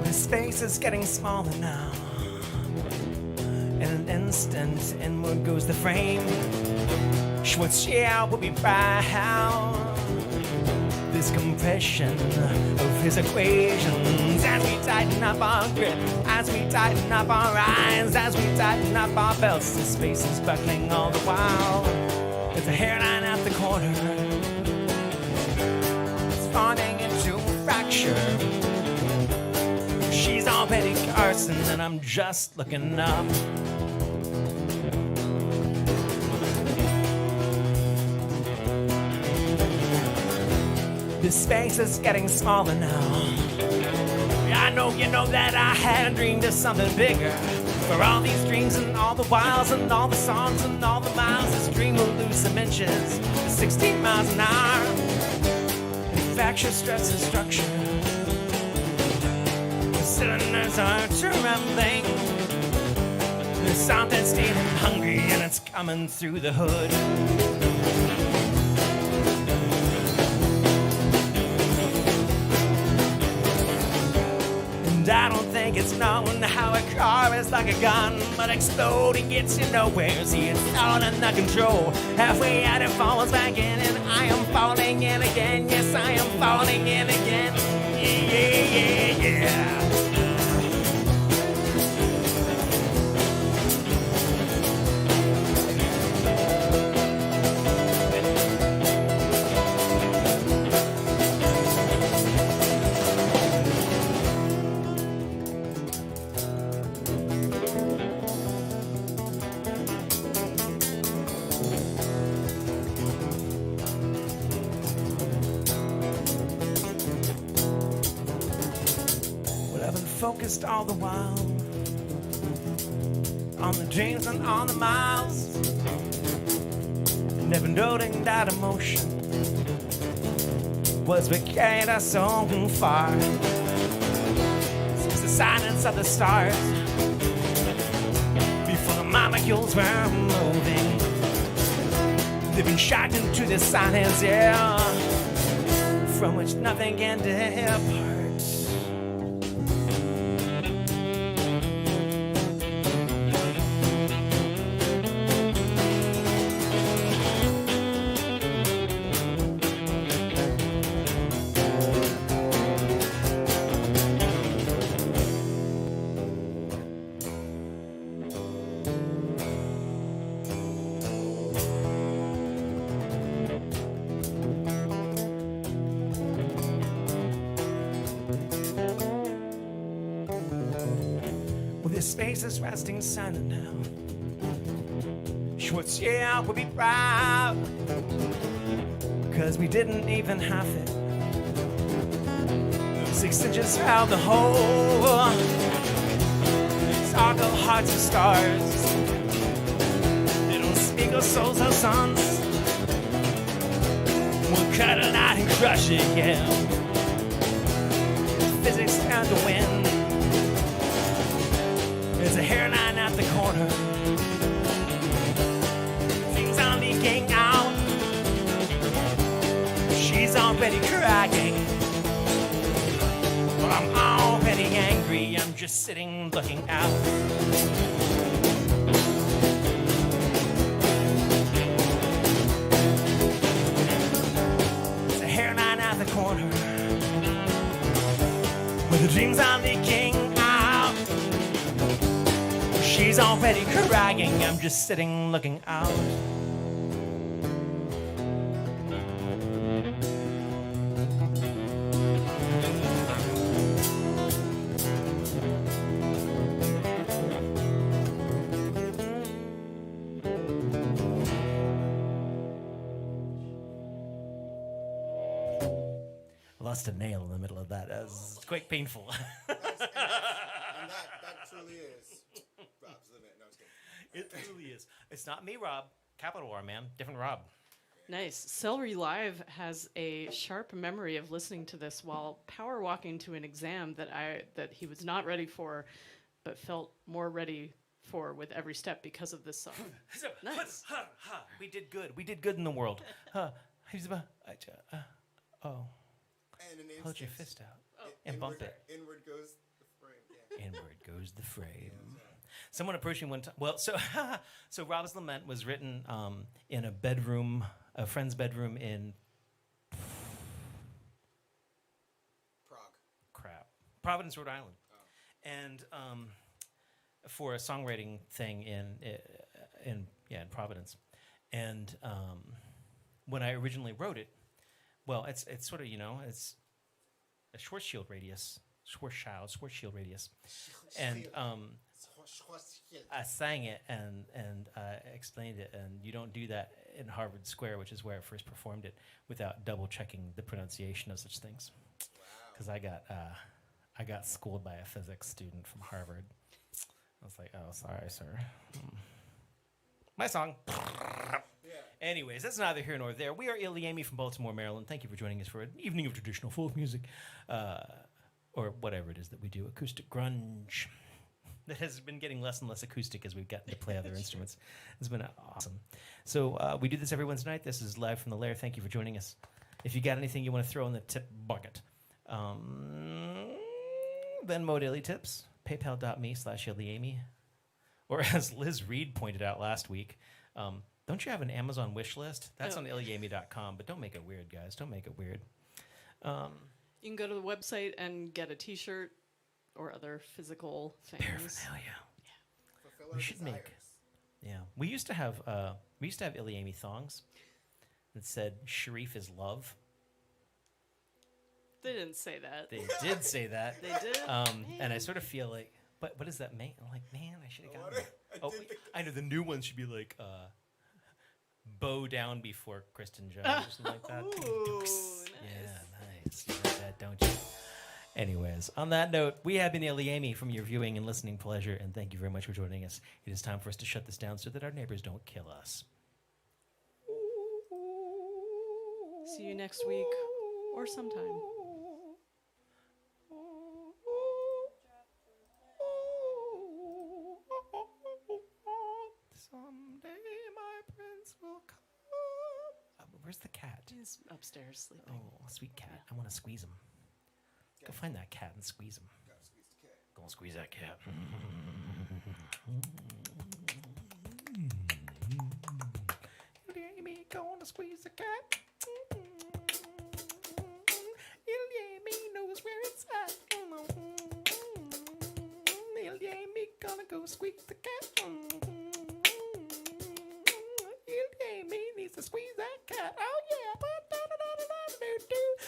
His face is getting smaller now. In an instant, inward goes the frame. Schwartz, yeah, will be proud. This compression of his equations as we tighten up our grip, as we tighten up our eyes, as we tighten up our belts. The space is buckling all the while. There's a hairline at the corner. It's forming into a fracture. She's already Carson and I'm just looking up. This space is getting smaller now. I know you know that I had dreamed of something bigger. For all these dreams and all the wiles and all the songs and all the miles, this dream will lose some inches, 16 miles an hour. Fracture, stress, and structure. The cylinders are trembling. There's something stealing hungry and it's coming through the hood. And I don't think it's known how a car is like a gun, but exploding gets you nowhere. See, it's all under control. Halfway out it falls back in, and I am falling in again. Yes, I am falling in again. Yeah. Focused all the while on the dreams and on the miles, never noting that emotion was what carried us so far. Since the silence of the stars, before the molecules were moving, they've been shocked into the silence, yeah, from which nothing can depart. This space is resting silent now. Schwartz, yeah, we'll be proud, cause we didn't even have it. 6 inches around the hole, sparkle hearts of stars, little spiegel souls of suns. We'll cut it out and crush it, yeah. physics and the wind. There's a hairline at the corner. Things are leaking out. She's already crying. Well, I'm already angry. I'm just sitting looking out. There's a hairline at the corner where the dreams are leaking out. She's already crying. I'm just sitting looking out. Lost a nail in the middle of that. That was quite painful. And that truly is Rob's limit. No, I was kidding. It truly is. It's not me, Rob. Capital R, man. Different Rob. Nice. Celery Live has a sharp memory of listening to this while power walking to an exam that he was not ready for, but felt more ready for with every step because of this song. Nice. We did good. We did good in the world. Oh. And an Hold your instance, fist out and bump it. Inward goes the frame. Yeah. Inward goes the frame. Someone approached me one time. Well, so Rob's Lament was written in a friend's bedroom in Providence, Rhode Island, and for a songwriting thing in Providence. And when I originally wrote it, well, it's sort of, it's a Schwarzschild radius, and I sang it and I explained it, and you don't do that in Harvard Square, which is where I first performed it, without double checking the pronunciation of such things. Because I got schooled by a physics student from Harvard. I was like, oh, sorry, sir. My song. Anyways, that's neither here nor there. We are ilyAIMY from Baltimore, Maryland. Thank you for joining us for an evening of traditional folk music, or whatever it is that we do, acoustic grunge. That has been getting less and less acoustic as we've gotten to play other instruments. It's been awesome. So we do this every Wednesday night. This is live from the Lair. Thank you for joining us. If you got anything you want to throw in the tip bucket, Venmo daily tips, paypal.me/ilyAIMY. Or as Liz Reed pointed out last week, don't you have an Amazon wish list? That's on ilyAIMY.com, but don't make it weird, guys. Don't make it weird. You can go to the website and get a T-shirt or other physical things. Paraphernalia. Fulfill We our should desires. make. Yeah, we used to have ilyAIMY thongs that said "Sharif is love." They didn't say that. They did say that. They did. And I sort of feel like, but what does that mean? I'm like, man, I should have gotten that. I Oh, did think I know the new ones should be like, bow down before Kristen Jones or something like that. Ooh, Yeah, nice. You like that, don't you? Anyways, on that note, we have been ilyAIMY from your viewing and listening pleasure, and thank you very much for joining us. It is time for us to shut this down so that our neighbors don't kill us. See you next week or sometime. Someday my prince will come. Where's the cat? He's upstairs sleeping. Oh, sweet cat. I want to squeeze him. Go find that cat and squeeze him. Gotta squeeze the cat. Go and squeeze that cat. ilyAIMY gonna squeeze the cat. ilyAIMY knows where it's at. ilyAIMY gonna go squeeze the cat. ilyAIMY needs to squeeze that cat. Oh yeah, but